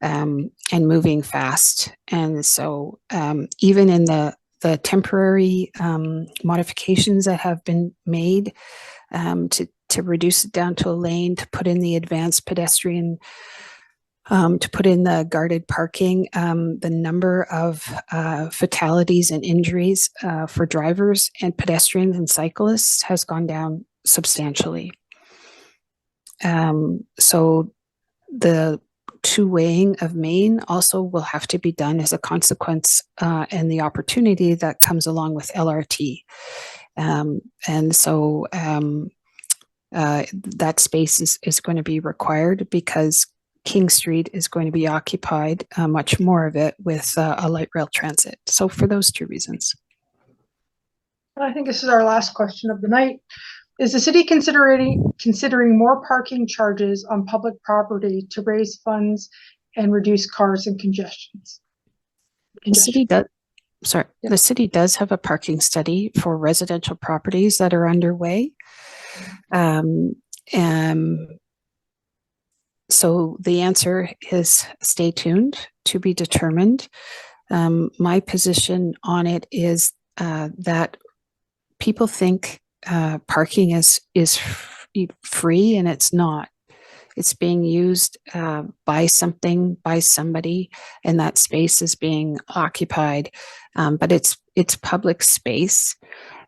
and moving fast. And so even in the temporary modifications that have been made to reduce it down to a lane, to put in the advanced pedestrian, to put in the guarded parking, the number of fatalities and injuries for drivers and pedestrians and cyclists has gone down substantially. So the two-waying of Maine also will have to be done as a consequence and the opportunity that comes along with LRT. And so that space is going to be required because King Street is going to be occupied, much more of it, with a light rail transit. So for those 2 reasons. I think this is our last question of the night. Is the city considering more parking charges on public property to raise funds and reduce cars and congestions? The city does. Sorry, the city does have a parking study for residential properties that are underway. Um, um, so the answer is stay tuned, to be determined. My position on it is that people think parking is free, and it's not. It's being used by somebody, and that space is being occupied. But it's public space,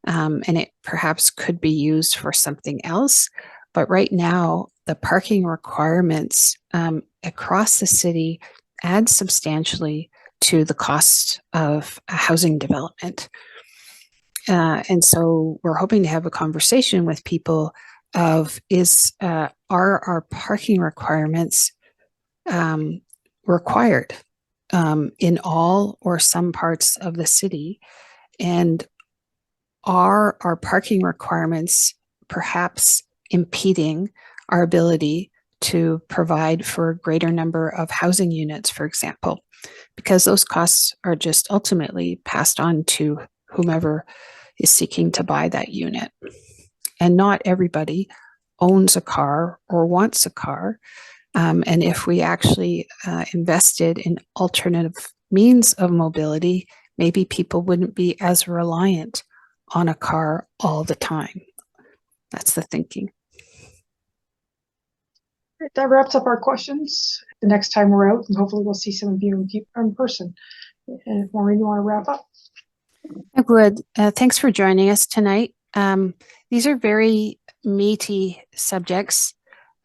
and it perhaps could be used for something else. But right now, the parking requirements across the city add substantially to the cost of housing development. And so we're hoping to have a conversation with people of are our parking requirements required in all or some parts of the city? And are our parking requirements perhaps impeding our ability to provide for a greater number of housing units, for example? Because those costs are just ultimately passed on to whomever is seeking to buy that unit. And not everybody owns a car or wants a car. And if we actually invested in alternative means of mobility, maybe people wouldn't be as reliant on a car all the time. That's the thinking. That wraps up our questions. The next time we're out, and hopefully we'll see some of you in person. And Maureen, you want to wrap up? I would. Thanks for joining us tonight. These are very meaty subjects,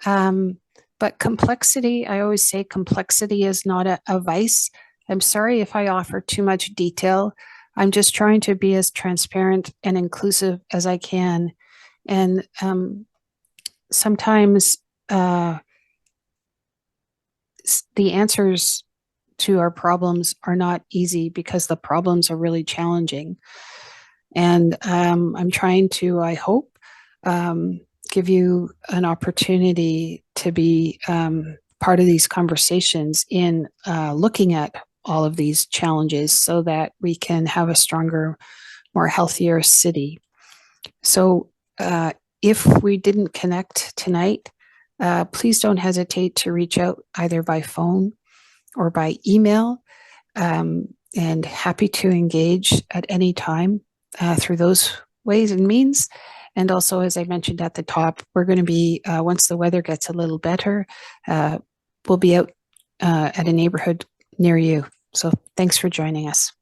but complexity, I always say complexity is not a vice. I'm sorry if I offer too much detail. I'm just trying to be as transparent and inclusive as I can. And sometimes the answers to our problems are not easy because the problems are really challenging. And I'm trying to, I hope, give you an opportunity to be part of these conversations in looking at all of these challenges so that we can have a stronger, more healthier city. So if we didn't connect tonight, please don't hesitate to reach out either by phone or by email, and happy to engage at any time through those ways and means. And also, as I mentioned at the top, we're going to be, once the weather gets a little better, we'll be out at a neighborhood near you. So thanks for joining us.